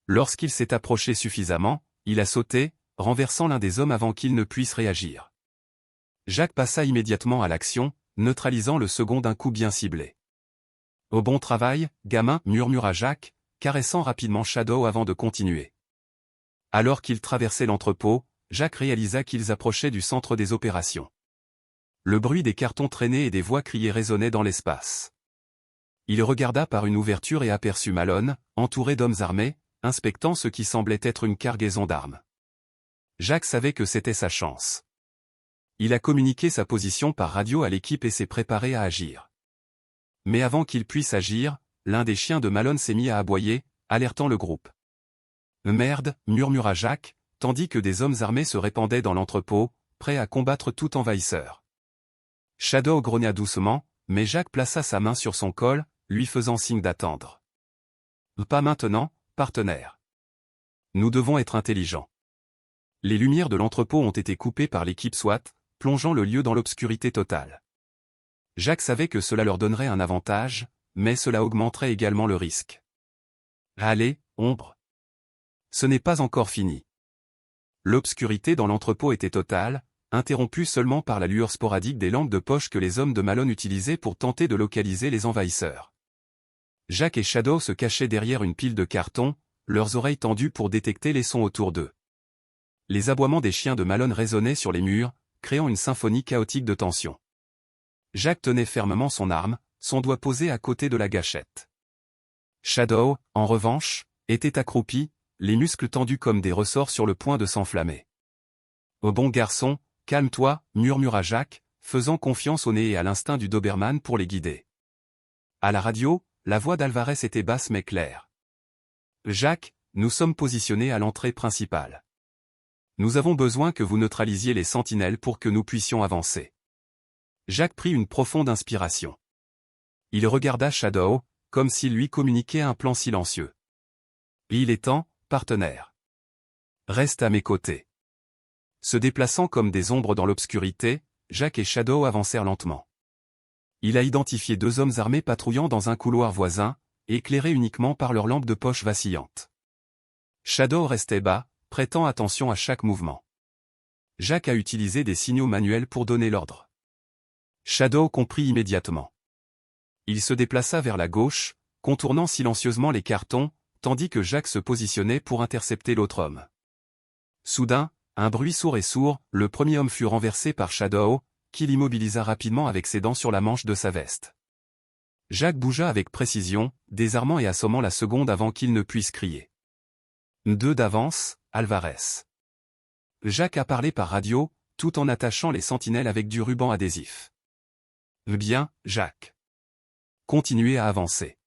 Lorsqu'il s'est approché suffisamment, il a sauté, renversant l'un des hommes avant qu'il ne puisse réagir. Jacques passa immédiatement à l'action, neutralisant le second d'un coup bien ciblé. « Au bon travail, gamin » murmura Jacques, caressant rapidement Shadow avant de continuer. Alors qu'ils traversaient l'entrepôt, Jacques réalisa qu'ils approchaient du centre des opérations. Le bruit des cartons traînés et des voix criées résonnait dans l'espace. Il regarda par une ouverture et aperçut Malone, entouré d'hommes armés, inspectant ce qui semblait être une cargaison d'armes. Jacques savait que c'était sa chance. Il a communiqué sa position par radio à l'équipe et s'est préparé à agir. Mais avant qu'il puisse agir, l'un des chiens de Malone s'est mis à aboyer, alertant le groupe. « Merde » murmura Jacques, tandis que des hommes armés se répandaient dans l'entrepôt, prêts à combattre tout envahisseur. Shadow grogna doucement, mais Jacques plaça sa main sur son col, lui faisant signe d'attendre. « Pas maintenant, partenaire. Nous devons être intelligents. » Les lumières de l'entrepôt ont été coupées par l'équipe SWAT, plongeant le lieu dans l'obscurité totale. Jacques savait que cela leur donnerait un avantage, mais cela augmenterait également le risque. Allez, ombre. Ce n'est pas encore fini. L'obscurité dans l'entrepôt était totale, interrompue seulement par la lueur sporadique des lampes de poche que les hommes de Malone utilisaient pour tenter de localiser les envahisseurs. Jacques et Shadow se cachaient derrière une pile de cartons, leurs oreilles tendues pour détecter les sons autour d'eux. Les aboiements des chiens de Malone résonnaient sur les murs, créant une symphonie chaotique de tension. Jacques tenait fermement son arme, son doigt posé à côté de la gâchette. Shadow, en revanche, était accroupi, les muscles tendus comme des ressorts sur le point de s'enflammer. « Oh bon garçon, calme-toi » murmura Jacques, faisant confiance au nez et à l'instinct du Doberman pour les guider. À la radio, la voix d'Alvarez était basse mais claire. « Jacques, nous sommes positionnés à l'entrée principale. Nous avons besoin que vous neutralisiez les sentinelles pour que nous puissions avancer. » Jacques prit une profonde inspiration. Il regarda Shadow, comme s'il lui communiquait un plan silencieux. « Il est temps, partenaire. Reste à mes côtés. » Se déplaçant comme des ombres dans l'obscurité, Jacques et Shadow avancèrent lentement. Il a identifié deux hommes armés patrouillant dans un couloir voisin, éclairés uniquement par leurs lampes de poche vacillantes. Shadow restait bas, prêtant attention à chaque mouvement. Jacques a utilisé des signaux manuels pour donner l'ordre. Shadow comprit immédiatement. Il se déplaça vers la gauche, contournant silencieusement les cartons, tandis que Jacques se positionnait pour intercepter l'autre homme. Soudain, un bruit sourd, le premier homme fut renversé par Shadow, qui l'immobilisa rapidement avec ses dents sur la manche de sa veste. Jacques bougea avec précision, désarmant et assommant la seconde avant qu'il ne puisse crier. 2 d'avance, Alvarez. Jacques a parlé par radio, tout en attachant les sentinelles avec du ruban adhésif. Bien, Jacques. Continuez à avancer.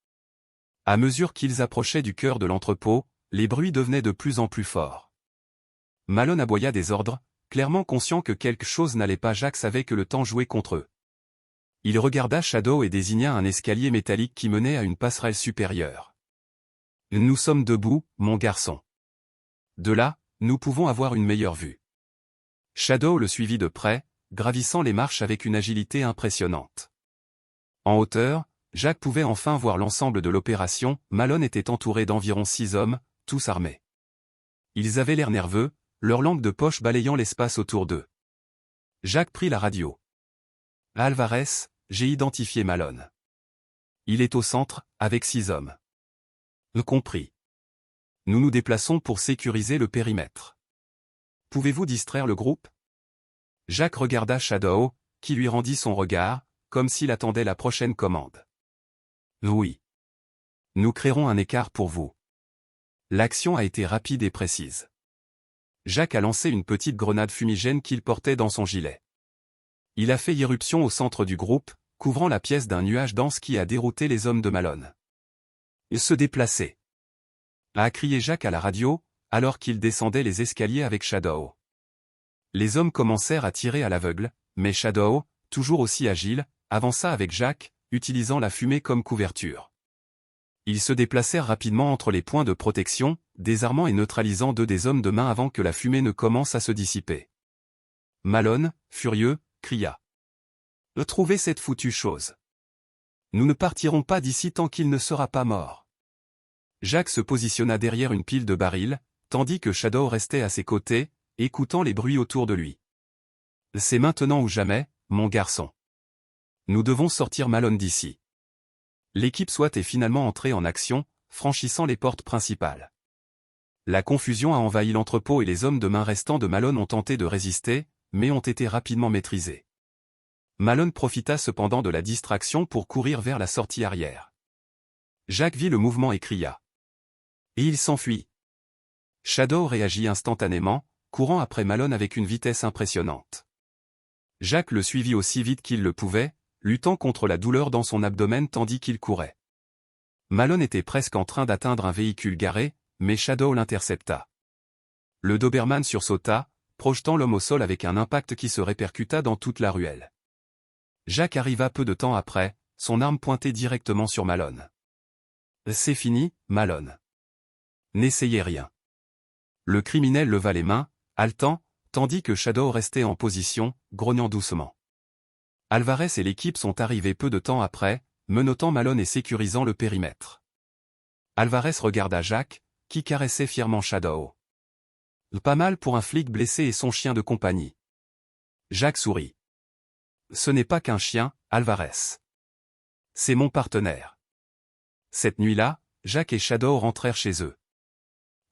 À mesure qu'ils approchaient du cœur de l'entrepôt, les bruits devenaient de plus en plus forts. Malone aboya des ordres, clairement conscient que quelque chose n'allait pas. Jacques savait que le temps jouait contre eux. Il regarda Shadow et désigna un escalier métallique qui menait à une passerelle supérieure. « Nous sommes debout, mon garçon. De là, nous pouvons avoir une meilleure vue. » Shadow le suivit de près, gravissant les marches avec une agilité impressionnante. En hauteur, Jacques pouvait enfin voir l'ensemble de l'opération. Malone était entouré d'environ 6 hommes, tous armés. Ils avaient l'air nerveux, leurs lampes de poche balayant l'espace autour d'eux. Jacques prit la radio. « Alvarez, j'ai identifié Malone. Il est au centre, avec 6 hommes. » Compris. Nous nous déplaçons pour sécuriser le périmètre. Pouvez-vous distraire le groupe? Jacques regarda Shadow, qui lui rendit son regard, comme s'il attendait la prochaine commande. Oui. Nous créerons un écart pour vous. L'action a été rapide et précise. Jacques a lancé une petite grenade fumigène qu'il portait dans son gilet. Il a fait irruption au centre du groupe, couvrant la pièce d'un nuage dense qui a dérouté les hommes de Malone. Ils se déplaçaient. A crié Jacques à la radio, alors qu'il descendait les escaliers avec Shadow. Les hommes commencèrent à tirer à l'aveugle, mais Shadow, toujours aussi agile, avança avec Jacques, utilisant la fumée comme couverture. Ils se déplacèrent rapidement entre les points de protection, désarmant et neutralisant 2 des hommes de main avant que la fumée ne commence à se dissiper. Malone, furieux, cria. « Retrouvez cette foutue chose. Nous ne partirons pas d'ici tant qu'il ne sera pas mort. » Jacques se positionna derrière une pile de barils, tandis que Shadow restait à ses côtés, écoutant les bruits autour de lui. « C'est maintenant ou jamais, mon garçon. Nous devons sortir Malone d'ici. » L'équipe SWAT est finalement entrée en action, franchissant les portes principales. La confusion a envahi l'entrepôt et les hommes de main restants de Malone ont tenté de résister, mais ont été rapidement maîtrisés. Malone profita cependant de la distraction pour courir vers la sortie arrière. Jacques vit le mouvement et cria. Et il s'enfuit. Shadow réagit instantanément, courant après Malone avec une vitesse impressionnante. Jacques le suivit aussi vite qu'il le pouvait, luttant contre la douleur dans son abdomen tandis qu'il courait. Malone était presque en train d'atteindre un véhicule garé, mais Shadow l'intercepta. Le Doberman sursauta, projetant l'homme au sol avec un impact qui se répercuta dans toute la ruelle. Jacques arriva peu de temps après, son arme pointée directement sur Malone. « C'est fini, Malone. N'essayez rien. » Le criminel leva les mains, haletant, tandis que Shadow restait en position, grognant doucement. Alvarez et l'équipe sont arrivés peu de temps après, menottant Malone et sécurisant le périmètre. Alvarez regarda Jacques, qui caressait fièrement Shadow. « Pas mal pour un flic blessé et son chien de compagnie. » Jacques sourit. « Ce n'est pas qu'un chien, Alvarez. C'est mon partenaire. » Cette nuit-là, Jacques et Shadow rentrèrent chez eux.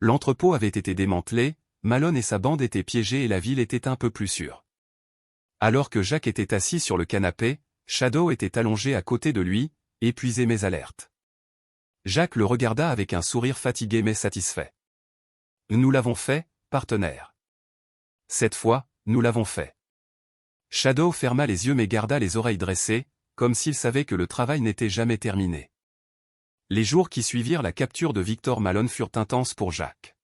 L'entrepôt avait été démantelé, Malone et sa bande étaient piégés et la ville était un peu plus sûre. Alors que Jacques était assis sur le canapé, Shadow était allongé à côté de lui, épuisé mais alerte. Jacques le regarda avec un sourire fatigué mais satisfait. Nous l'avons fait, partenaire. Cette fois, nous l'avons fait. Shadow ferma les yeux mais garda les oreilles dressées, comme s'il savait que le travail n'était jamais terminé. Les jours qui suivirent la capture de Victor Malone furent intenses pour Jacques.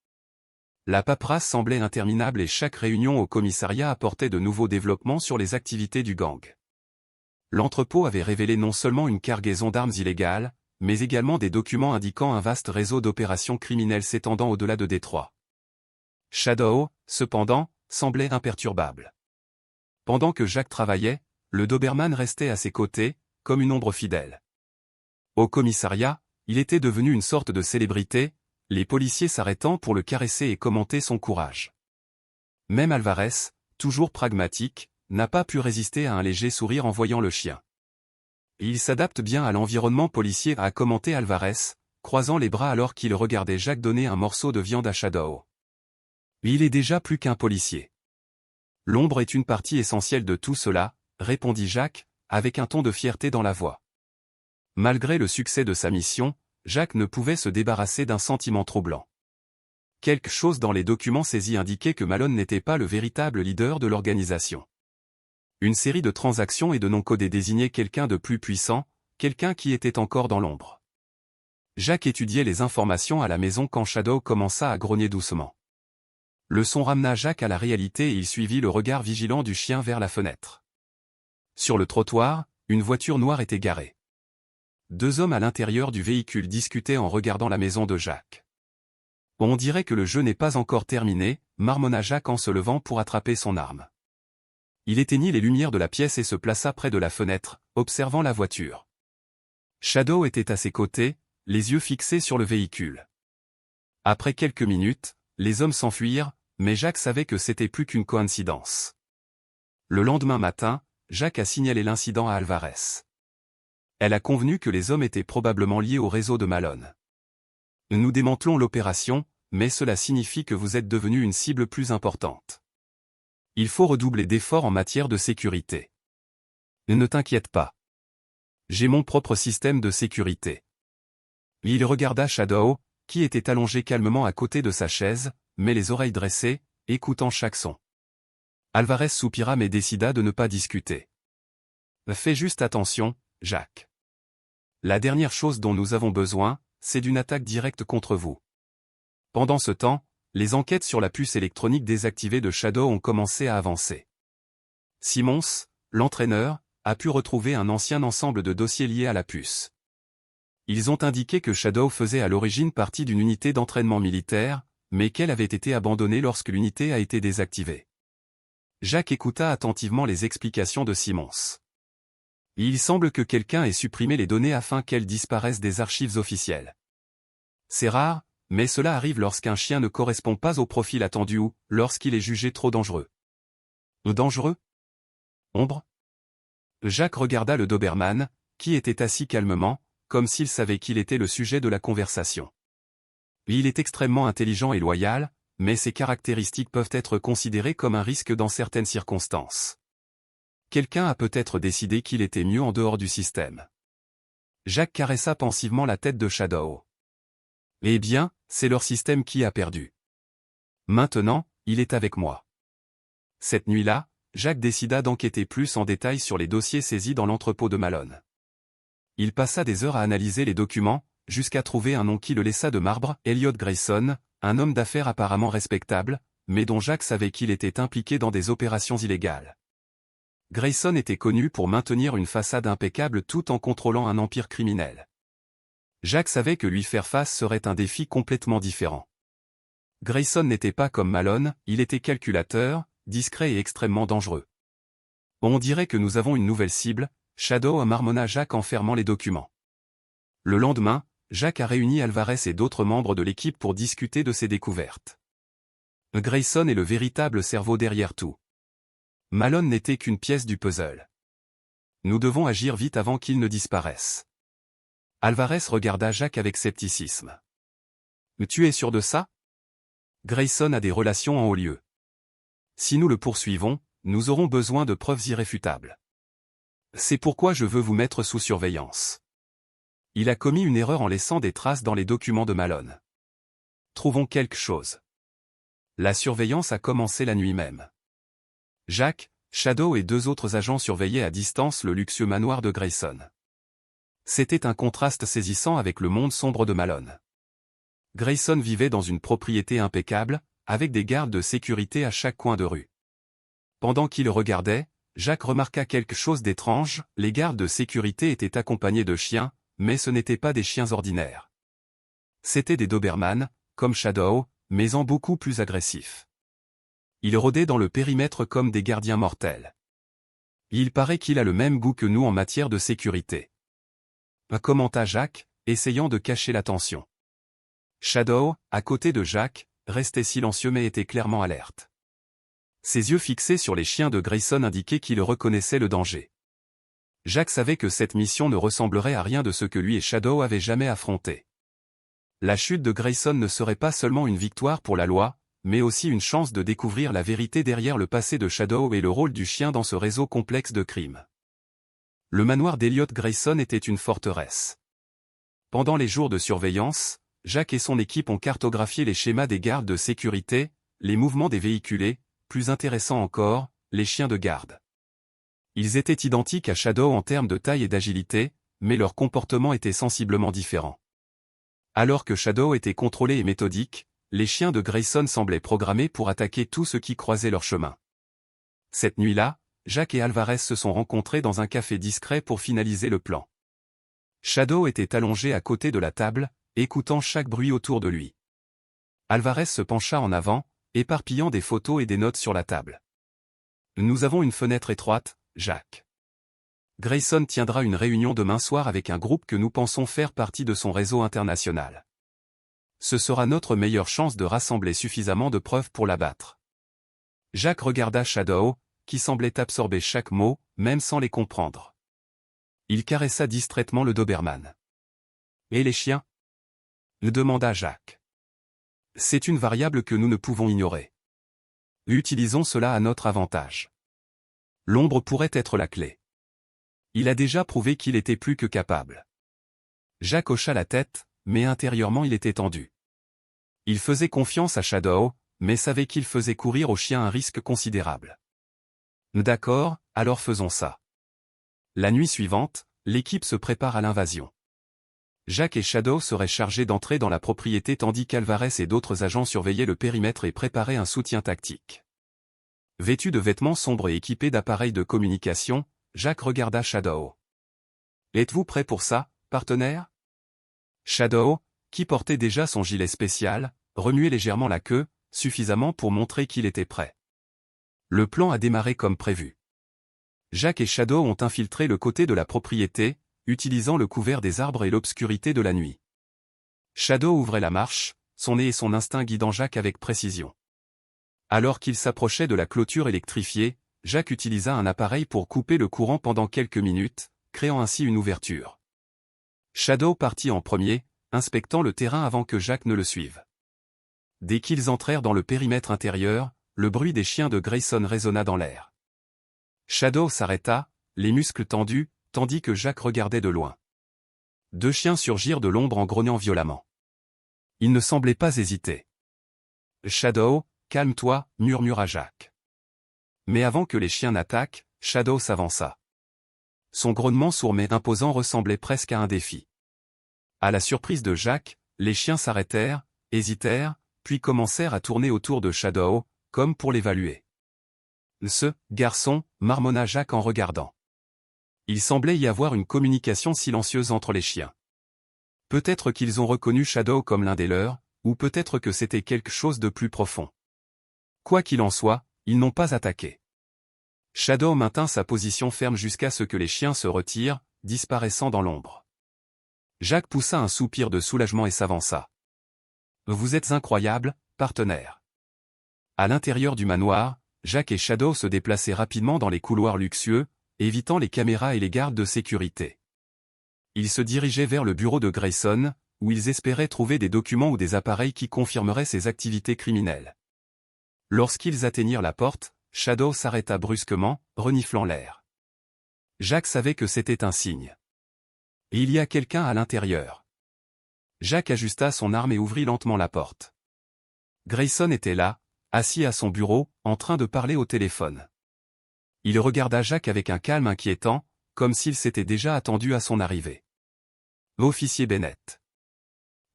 La paperasse semblait interminable et chaque réunion au commissariat apportait de nouveaux développements sur les activités du gang. L'entrepôt avait révélé non seulement une cargaison d'armes illégales, mais également des documents indiquant un vaste réseau d'opérations criminelles s'étendant au-delà de Détroit. Shadow, cependant, semblait imperturbable. Pendant que Jacques travaillait, le Doberman restait à ses côtés, comme une ombre fidèle. Au commissariat, il était devenu une sorte de célébrité, les policiers s'arrêtant pour le caresser et commenter son courage. Même Alvarez, toujours pragmatique, n'a pas pu résister à un léger sourire en voyant le chien. Il s'adapte bien à l'environnement policier, a commenté Alvarez, croisant les bras alors qu'il regardait Jacques donner un morceau de viande à Shadow. Il est déjà plus qu'un policier. L'ombre est une partie essentielle de tout cela, répondit Jacques, avec un ton de fierté dans la voix. Malgré le succès de sa mission, Jacques ne pouvait se débarrasser d'un sentiment troublant. Quelque chose dans les documents saisis indiquait que Malone n'était pas le véritable leader de l'organisation. Une série de transactions et de noms codés désignaient quelqu'un de plus puissant, quelqu'un qui était encore dans l'ombre. Jacques étudiait les informations à la maison quand Shadow commença à grogner doucement. Le son ramena Jacques à la réalité et il suivit le regard vigilant du chien vers la fenêtre. Sur le trottoir, une voiture noire était garée. 2 hommes à l'intérieur du véhicule discutaient en regardant la maison de Jacques. On dirait que le jeu n'est pas encore terminé, marmonna Jacques en se levant pour attraper son arme. Il éteignit les lumières de la pièce et se plaça près de la fenêtre, observant la voiture. Shadow était à ses côtés, les yeux fixés sur le véhicule. Après quelques minutes, les hommes s'enfuirent, mais Jacques savait que c'était plus qu'une coïncidence. Le lendemain matin, Jacques a signalé l'incident à Alvarez. Elle a convenu que les hommes étaient probablement liés au réseau de Malone. Nous démantelons l'opération, mais cela signifie que vous êtes devenu une cible plus importante. Il faut redoubler d'efforts en matière de sécurité. Ne t'inquiète pas. J'ai mon propre système de sécurité. Il regarda Shadow, qui était allongé calmement à côté de sa chaise, mais les oreilles dressées, écoutant chaque son. Alvarez soupira mais décida de ne pas discuter. Fais juste attention, Jacques. La dernière chose dont nous avons besoin, c'est d'une attaque directe contre vous. Pendant ce temps, les enquêtes sur la puce électronique désactivée de Shadow ont commencé à avancer. Simmons, l'entraîneur, a pu retrouver un ancien ensemble de dossiers liés à la puce. Ils ont indiqué que Shadow faisait à l'origine partie d'une unité d'entraînement militaire, mais qu'elle avait été abandonnée lorsque l'unité a été désactivée. Jacques écouta attentivement les explications de Simmons. Il semble que quelqu'un ait supprimé les données afin qu'elles disparaissent des archives officielles. C'est rare, mais cela arrive lorsqu'un chien ne correspond pas au profil attendu ou lorsqu'il est jugé trop dangereux. Dangereux? Ombre? Jacques regarda le Doberman, qui était assis calmement, comme s'il savait qu'il était le sujet de la conversation. Il est extrêmement intelligent et loyal, mais ses caractéristiques peuvent être considérées comme un risque dans certaines circonstances. Quelqu'un a peut-être décidé qu'il était mieux en dehors du système. Jacques caressa pensivement la tête de Shadow. Eh bien, c'est leur système qui a perdu. Maintenant, il est avec moi. Cette nuit-là, Jacques décida d'enquêter plus en détail sur les dossiers saisis dans l'entrepôt de Malone. Il passa des heures à analyser les documents, jusqu'à trouver un nom qui le laissa de marbre, Elliot Grayson, un homme d'affaires apparemment respectable, mais dont Jacques savait qu'il était impliqué dans des opérations illégales. Grayson était connu pour maintenir une façade impeccable tout en contrôlant un empire criminel. Jacques savait que lui faire face serait un défi complètement différent. Grayson n'était pas comme Malone, il était calculateur, discret et extrêmement dangereux. On dirait que nous avons une nouvelle cible, Shadow marmonna Jacques en fermant les documents. Le lendemain, Jacques a réuni Alvarez et d'autres membres de l'équipe pour discuter de ses découvertes. Grayson est le véritable cerveau derrière tout. Malone n'était qu'une pièce du puzzle. Nous devons agir vite avant qu'il ne disparaisse. Alvarez regarda Jacques avec scepticisme. Tu es sûr de ça? Grayson a des relations en haut lieu. Si nous le poursuivons, nous aurons besoin de preuves irréfutables. C'est pourquoi je veux vous mettre sous surveillance. Il a commis une erreur en laissant des traces dans les documents de Malone. Trouvons quelque chose. La surveillance a commencé la nuit même. Jack, Shadow et 2 autres agents surveillaient à distance le luxueux manoir de Grayson. C'était un contraste saisissant avec le monde sombre de Malone. Grayson vivait dans une propriété impeccable, avec des gardes de sécurité à chaque coin de rue. Pendant qu'il regardait, Jack remarqua quelque chose d'étrange, les gardes de sécurité étaient accompagnés de chiens, mais ce n'étaient pas des chiens ordinaires. C'étaient des Doberman, comme Shadow, mais en beaucoup plus agressifs. Ils rôdaient dans le périmètre comme des gardiens mortels. Il paraît qu'il a le même goût que nous en matière de sécurité. Commenta Jack, essayant de cacher l'attention. Shadow, à côté de Jack, restait silencieux mais était clairement alerte. Ses yeux fixés sur les chiens de Grayson indiquaient qu'il reconnaissait le danger. Jack savait que cette mission ne ressemblerait à rien de ce que lui et Shadow avaient jamais affronté. La chute de Grayson ne serait pas seulement une victoire pour la loi, mais aussi une chance de découvrir la vérité derrière le passé de Shadow et le rôle du chien dans ce réseau complexe de crimes. Le manoir d'Elliot Grayson était une forteresse. Pendant les jours de surveillance, Jack et son équipe ont cartographié les schémas des gardes de sécurité, les mouvements des véhiculés, plus intéressant encore, les chiens de garde. Ils étaient identiques à Shadow en termes de taille et d'agilité, mais leur comportement était sensiblement différent. Alors que Shadow était contrôlé et méthodique, les chiens de Grayson semblaient programmés pour attaquer tout ce qui croisait leur chemin. Cette nuit-là, Jack et Alvarez se sont rencontrés dans un café discret pour finaliser le plan. Shadow était allongé à côté de la table, écoutant chaque bruit autour de lui. Alvarez se pencha en avant, éparpillant des photos et des notes sur la table. Nous avons une fenêtre étroite, Jack. Grayson tiendra une réunion demain soir avec un groupe que nous pensons faire partie de son réseau international. Ce sera notre meilleure chance de rassembler suffisamment de preuves pour l'abattre. Jack regarda Shadow, qui semblait absorber chaque mot, même sans les comprendre. Il caressa distraitement le Doberman. « Et les chiens ?» demanda Jack. « C'est une variable que nous ne pouvons ignorer. Utilisons cela à notre avantage. L'ombre pourrait être la clé. Il a déjà prouvé qu'il était plus que capable. » Jack hocha la tête, mais intérieurement il était tendu. Il faisait confiance à Shadow, mais savait qu'il faisait courir au chien un risque considérable. D'accord, alors faisons ça. La nuit suivante, l'équipe se prépare à l'invasion. Jack et Shadow seraient chargés d'entrer dans la propriété tandis qu'Alvarez et d'autres agents surveillaient le périmètre et préparaient un soutien tactique. Vêtu de vêtements sombres et équipé d'appareils de communication, Jack regarda Shadow. « Êtes-vous prêt pour ça, partenaire ?» Shadow, qui portait déjà son gilet spécial, remuait légèrement la queue, suffisamment pour montrer qu'il était prêt. Le plan a démarré comme prévu. Jack et Shadow ont infiltré le côté de la propriété, utilisant le couvert des arbres et l'obscurité de la nuit. Shadow ouvrait la marche, son nez et son instinct guidant Jack avec précision. Alors qu'il s'approchait de la clôture électrifiée, Jack utilisa un appareil pour couper le courant pendant quelques minutes, créant ainsi une ouverture. Shadow partit en premier, inspectant le terrain avant que Jack ne le suive. Dès qu'ils entrèrent dans le périmètre intérieur, le bruit des chiens de Grayson résonna dans l'air. Shadow s'arrêta, les muscles tendus, tandis que Jack regardait de loin. 2 chiens surgirent de l'ombre en grognant violemment. Ils ne semblaient pas hésiter. « Shadow, calme-toi » murmura Jack. Mais avant que les chiens n'attaquent, Shadow s'avança. Son grognement sourd mais imposant ressemblait presque à un défi. À la surprise de Jack, les chiens s'arrêtèrent, hésitèrent, puis commencèrent à tourner autour de Shadow, comme pour l'évaluer. « Ce garçon » marmonna Jack en regardant. Il semblait y avoir une communication silencieuse entre les chiens. Peut-être qu'ils ont reconnu Shadow comme l'un des leurs, ou peut-être que c'était quelque chose de plus profond. Quoi qu'il en soit, ils n'ont pas attaqué. Shadow maintint sa position ferme jusqu'à ce que les chiens se retirent, disparaissant dans l'ombre. Jack poussa un soupir de soulagement et s'avança. « Vous êtes incroyable, partenaire. » À l'intérieur du manoir, Jack et Shadow se déplaçaient rapidement dans les couloirs luxueux, évitant les caméras et les gardes de sécurité. Ils se dirigeaient vers le bureau de Grayson, où ils espéraient trouver des documents ou des appareils qui confirmeraient ses activités criminelles. Lorsqu'ils atteignirent la porte, Shadow s'arrêta brusquement, reniflant l'air. Jacques savait que c'était un signe. Et il y a quelqu'un à l'intérieur. Jacques ajusta son arme et ouvrit lentement la porte. Grayson était là, assis à son bureau, en train de parler au téléphone. Il regarda Jacques avec un calme inquiétant, comme s'il s'était déjà attendu à son arrivée. Officier Bennett.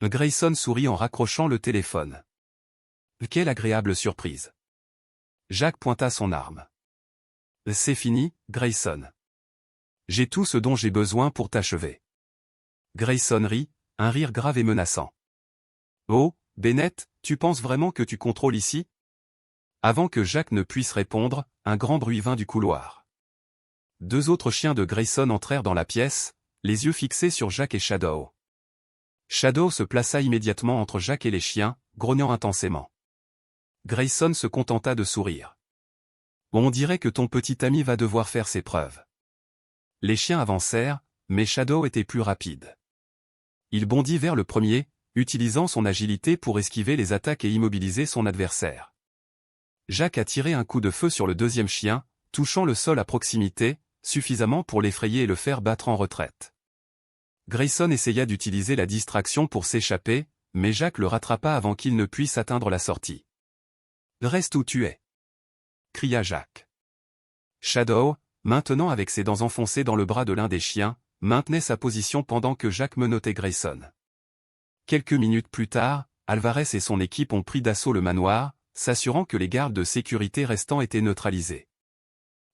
Grayson sourit en raccrochant le téléphone. Quelle agréable surprise. Jacques pointa son arme. C'est fini, Grayson. J'ai tout ce dont j'ai besoin pour t'achever. Grayson rit, un rire grave et menaçant. Oh, Bennett, tu penses vraiment que tu contrôles ici? Avant que Jacques ne puisse répondre, un grand bruit vint du couloir. Deux autres chiens de Grayson entrèrent dans la pièce, les yeux fixés sur Jacques et Shadow. Shadow se plaça immédiatement entre Jacques et les chiens, grognant intensément. Grayson se contenta de sourire. On dirait que ton petit ami va devoir faire ses preuves. Les chiens avancèrent, mais Shadow était plus rapide. Il bondit vers le premier, utilisant son agilité pour esquiver les attaques et immobiliser son adversaire. Jacques a tiré un coup de feu sur le deuxième chien, touchant le sol à proximité, suffisamment pour l'effrayer et le faire battre en retraite. Grayson essaya d'utiliser la distraction pour s'échapper, mais Jacques le rattrapa avant qu'il ne puisse atteindre la sortie. « Reste où tu es !» cria Jacques. Shadow, maintenant avec ses dents enfoncées dans le bras de l'un des chiens, maintenait sa position pendant que Jacques menottait Grayson. Quelques minutes plus tard, Alvarez et son équipe ont pris d'assaut le manoir, s'assurant que les gardes de sécurité restants étaient neutralisés.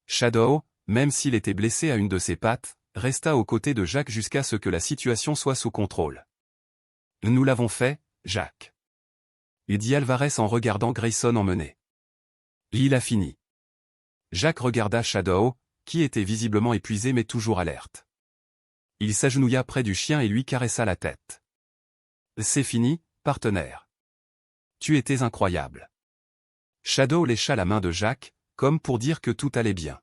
Shadow, même s'il était blessé à une de ses pattes, resta aux côtés de Jacques jusqu'à ce que la situation soit sous contrôle. « Nous l'avons fait, Jacques. » dit Alvarez en regardant Grayson emmener. « Il a fini. » Jacques regarda Shadow, qui était visiblement épuisé mais toujours alerte. Il s'agenouilla près du chien et lui caressa la tête. « C'est fini, partenaire. Tu étais incroyable. » Shadow lécha la main de Jacques, comme pour dire que tout allait bien.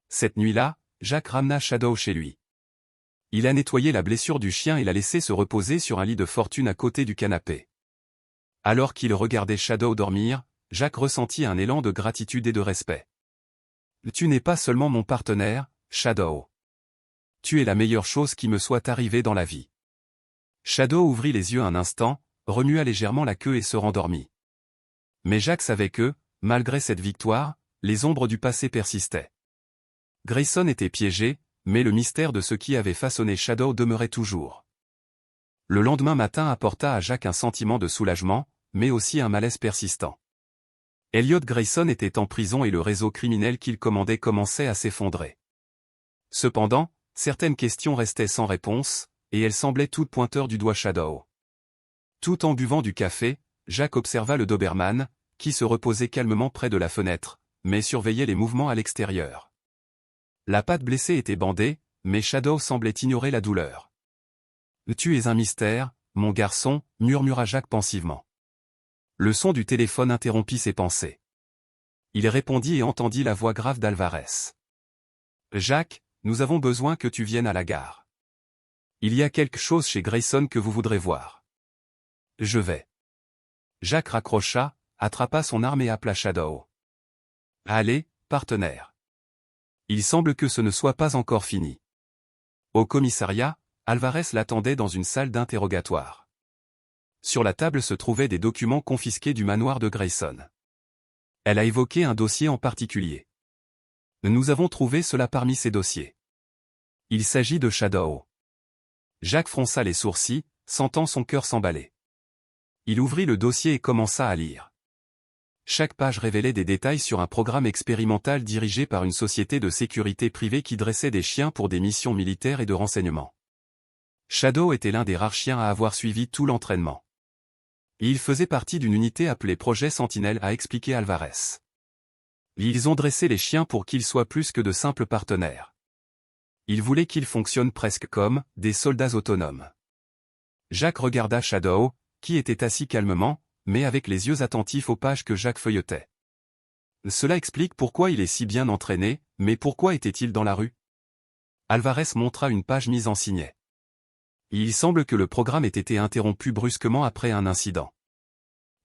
Cette nuit-là, Jacques ramena Shadow chez lui. Il a nettoyé la blessure du chien et l'a laissé se reposer sur un lit de fortune à côté du canapé. Alors qu'il regardait Shadow dormir, Jacques ressentit un élan de gratitude et de respect. « Tu n'es pas seulement mon partenaire, Shadow. Tu es la meilleure chose qui me soit arrivée dans la vie. » Shadow ouvrit les yeux un instant, remua légèrement la queue et se rendormit. Mais Jacques savait que, malgré cette victoire, les ombres du passé persistaient. Grayson était piégé, mais le mystère de ce qui avait façonné Shadow demeurait toujours. Le lendemain matin apporta à Jacques un sentiment de soulagement, mais aussi un malaise persistant. Elliot Grayson était en prison et le réseau criminel qu'il commandait commençait à s'effondrer. Cependant, certaines questions restaient sans réponse, et elles semblaient toutes pointeurs du doigt Shadow. Tout en buvant du café, Jacques observa le Doberman, qui se reposait calmement près de la fenêtre, mais surveillait les mouvements à l'extérieur. La patte blessée était bandée, mais Shadow semblait ignorer la douleur. « Tu es un mystère, mon garçon, » murmura Jacques pensivement. Le son du téléphone interrompit ses pensées. Il répondit et entendit la voix grave d'Alvarez. « Jacques, nous avons besoin que tu viennes à la gare. Il y a quelque chose chez Grayson que vous voudrez voir. »« Je vais. » Jacques raccrocha, attrapa son arme et appela Shadow. « Allez, partenaire. Il semble que ce ne soit pas encore fini. » Au commissariat, Alvarez l'attendait dans une salle d'interrogatoire. Sur la table se trouvaient des documents confisqués du manoir de Grayson. Elle a évoqué un dossier en particulier. « Nous avons trouvé cela parmi ces dossiers. Il s'agit de Shadow. » Jacques fronça les sourcils, sentant son cœur s'emballer. Il ouvrit le dossier et commença à lire. Chaque page révélait des détails sur un programme expérimental dirigé par une société de sécurité privée qui dressait des chiens pour des missions militaires et de renseignement. Shadow était l'un des rares chiens à avoir suivi tout l'entraînement. Et il faisait partie d'une unité appelée Projet Sentinelle, a expliqué Alvarez. Ils ont dressé les chiens pour qu'ils soient plus que de simples partenaires. Ils voulaient qu'ils fonctionnent presque comme des soldats autonomes. Jacques regarda Shadow, qui était assis calmement, mais avec les yeux attentifs aux pages que Jacques feuilletait. Cela explique pourquoi il est si bien entraîné, mais pourquoi était-il dans la rue? Alvarez montra une page mise en signet. Il semble que le programme ait été interrompu brusquement après un incident.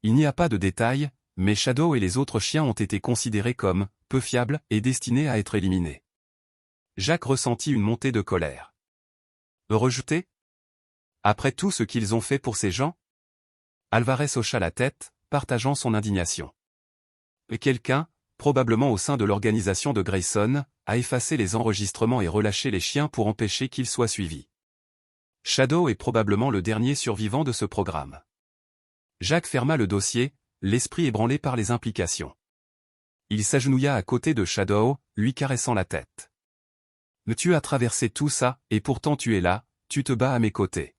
Il n'y a pas de détails, mais Shadow et les autres chiens ont été considérés comme peu fiables et destinés à être éliminés. Jacques ressentit une montée de colère. Rejetés? Après tout ce qu'ils ont fait pour ces gens? Alvarez hocha la tête, partageant son indignation. Quelqu'un, probablement au sein de l'organisation de Grayson, a effacé les enregistrements et relâché les chiens pour empêcher qu'ils soient suivis. Shadow est probablement le dernier survivant de ce programme. Jacques ferma le dossier, l'esprit ébranlé par les implications. Il s'agenouilla à côté de Shadow, lui caressant la tête. « Tu as traversé tout ça, et pourtant tu es là, tu te bats à mes côtés. »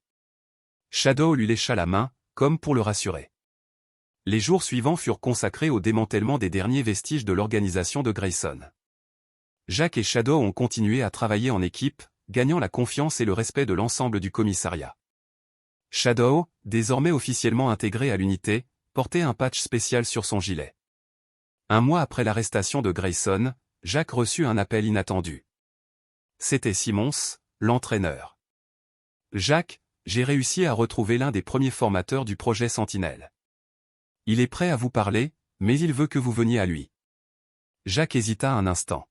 Shadow lui lécha la main, comme pour le rassurer. Les jours suivants furent consacrés au démantèlement des derniers vestiges de l'organisation de Grayson. Jacques et Shadow ont continué à travailler en équipe, gagnant la confiance et le respect de l'ensemble du commissariat. Shadow, désormais officiellement intégré à l'unité, portait un patch spécial sur son gilet. Un mois après l'arrestation de Grayson, Jacques reçut un appel inattendu. C'était Simmons, l'entraîneur. « Jacques, j'ai réussi à retrouver l'un des premiers formateurs du projet Sentinelle. Il est prêt à vous parler, mais il veut que vous veniez à lui. » Jacques hésita un instant.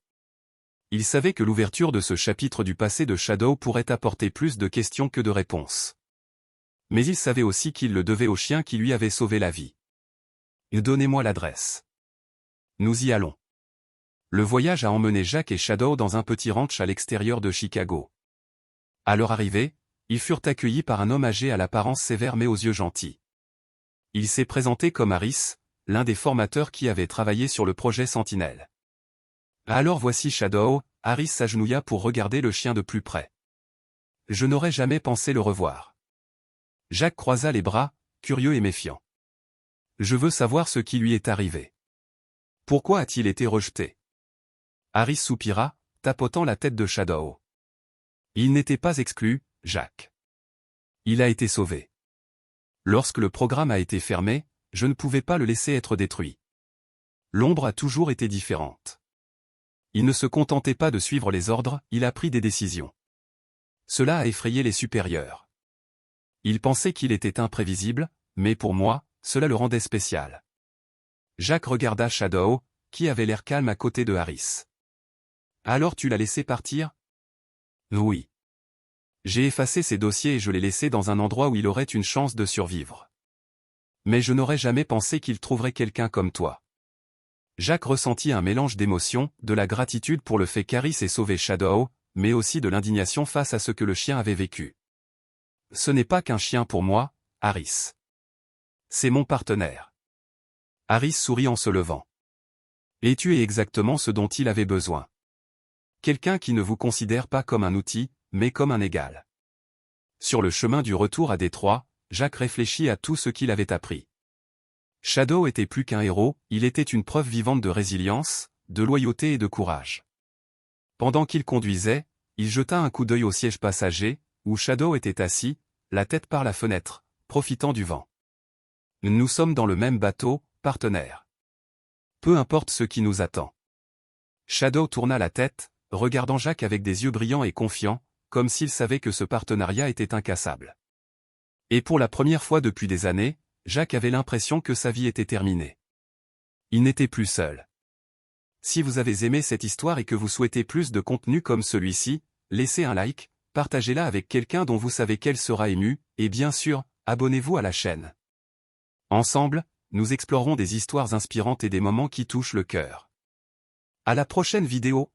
Il savait que l'ouverture de ce chapitre du passé de Shadow pourrait apporter plus de questions que de réponses. Mais il savait aussi qu'il le devait au chien qui lui avait sauvé la vie. « Donnez-moi l'adresse. » Nous y allons. Le voyage a emmené Jacques et Shadow dans un petit ranch à l'extérieur de Chicago. À leur arrivée, ils furent accueillis par un homme âgé à l'apparence sévère mais aux yeux gentils. Il s'est présenté comme Harris, l'un des formateurs qui avait travaillé sur le projet Sentinelle. Alors voici Shadow, Harris s'agenouilla pour regarder le chien de plus près. « Je n'aurais jamais pensé le revoir. » Jacques croisa les bras, curieux et méfiant. « Je veux savoir ce qui lui est arrivé. Pourquoi a-t-il été rejeté ?» Harris soupira, tapotant la tête de Shadow. « Il n'était pas exclu, Jacques. Il a été sauvé. Lorsque le programme a été fermé, je ne pouvais pas le laisser être détruit. L'ombre a toujours été différente. Il ne se contentait pas de suivre les ordres, il a pris des décisions. Cela a effrayé les supérieurs. Il pensait qu'il était imprévisible, mais pour moi, cela le rendait spécial. » Jacques regarda Shadow, qui avait l'air calme à côté de Harris. « Alors tu l'as laissé partir ?»« Oui. J'ai effacé ses dossiers et je l'ai laissé dans un endroit où il aurait une chance de survivre. Mais je n'aurais jamais pensé qu'il trouverait quelqu'un comme toi. » Jacques ressentit un mélange d'émotions, de la gratitude pour le fait qu'Harris ait sauvé Shadow, mais aussi de l'indignation face à ce que le chien avait vécu. « Ce n'est pas qu'un chien pour moi, Harris. C'est mon partenaire. » Harris sourit en se levant. « Et tu es exactement ce dont il avait besoin. Quelqu'un qui ne vous considère pas comme un outil, mais comme un égal. » Sur le chemin du retour à Détroit, Jacques réfléchit à tout ce qu'il avait appris. Shadow était plus qu'un héros, il était une preuve vivante de résilience, de loyauté et de courage. Pendant qu'il conduisait, il jeta un coup d'œil au siège passager, où Shadow était assis, la tête par la fenêtre, profitant du vent. « Nous sommes dans le même bateau, partenaire. Peu importe ce qui nous attend. » Shadow tourna la tête, regardant Jacques avec des yeux brillants et confiants, comme s'il savait que ce partenariat était incassable. Et pour la première fois depuis des années, Jacques avait l'impression que sa vie était terminée. Il n'était plus seul. Si vous avez aimé cette histoire et que vous souhaitez plus de contenu comme celui-ci, laissez un like, partagez-la avec quelqu'un dont vous savez qu'elle sera émue, et bien sûr, abonnez-vous à la chaîne. Ensemble, nous explorerons des histoires inspirantes et des moments qui touchent le cœur. À la prochaine vidéo.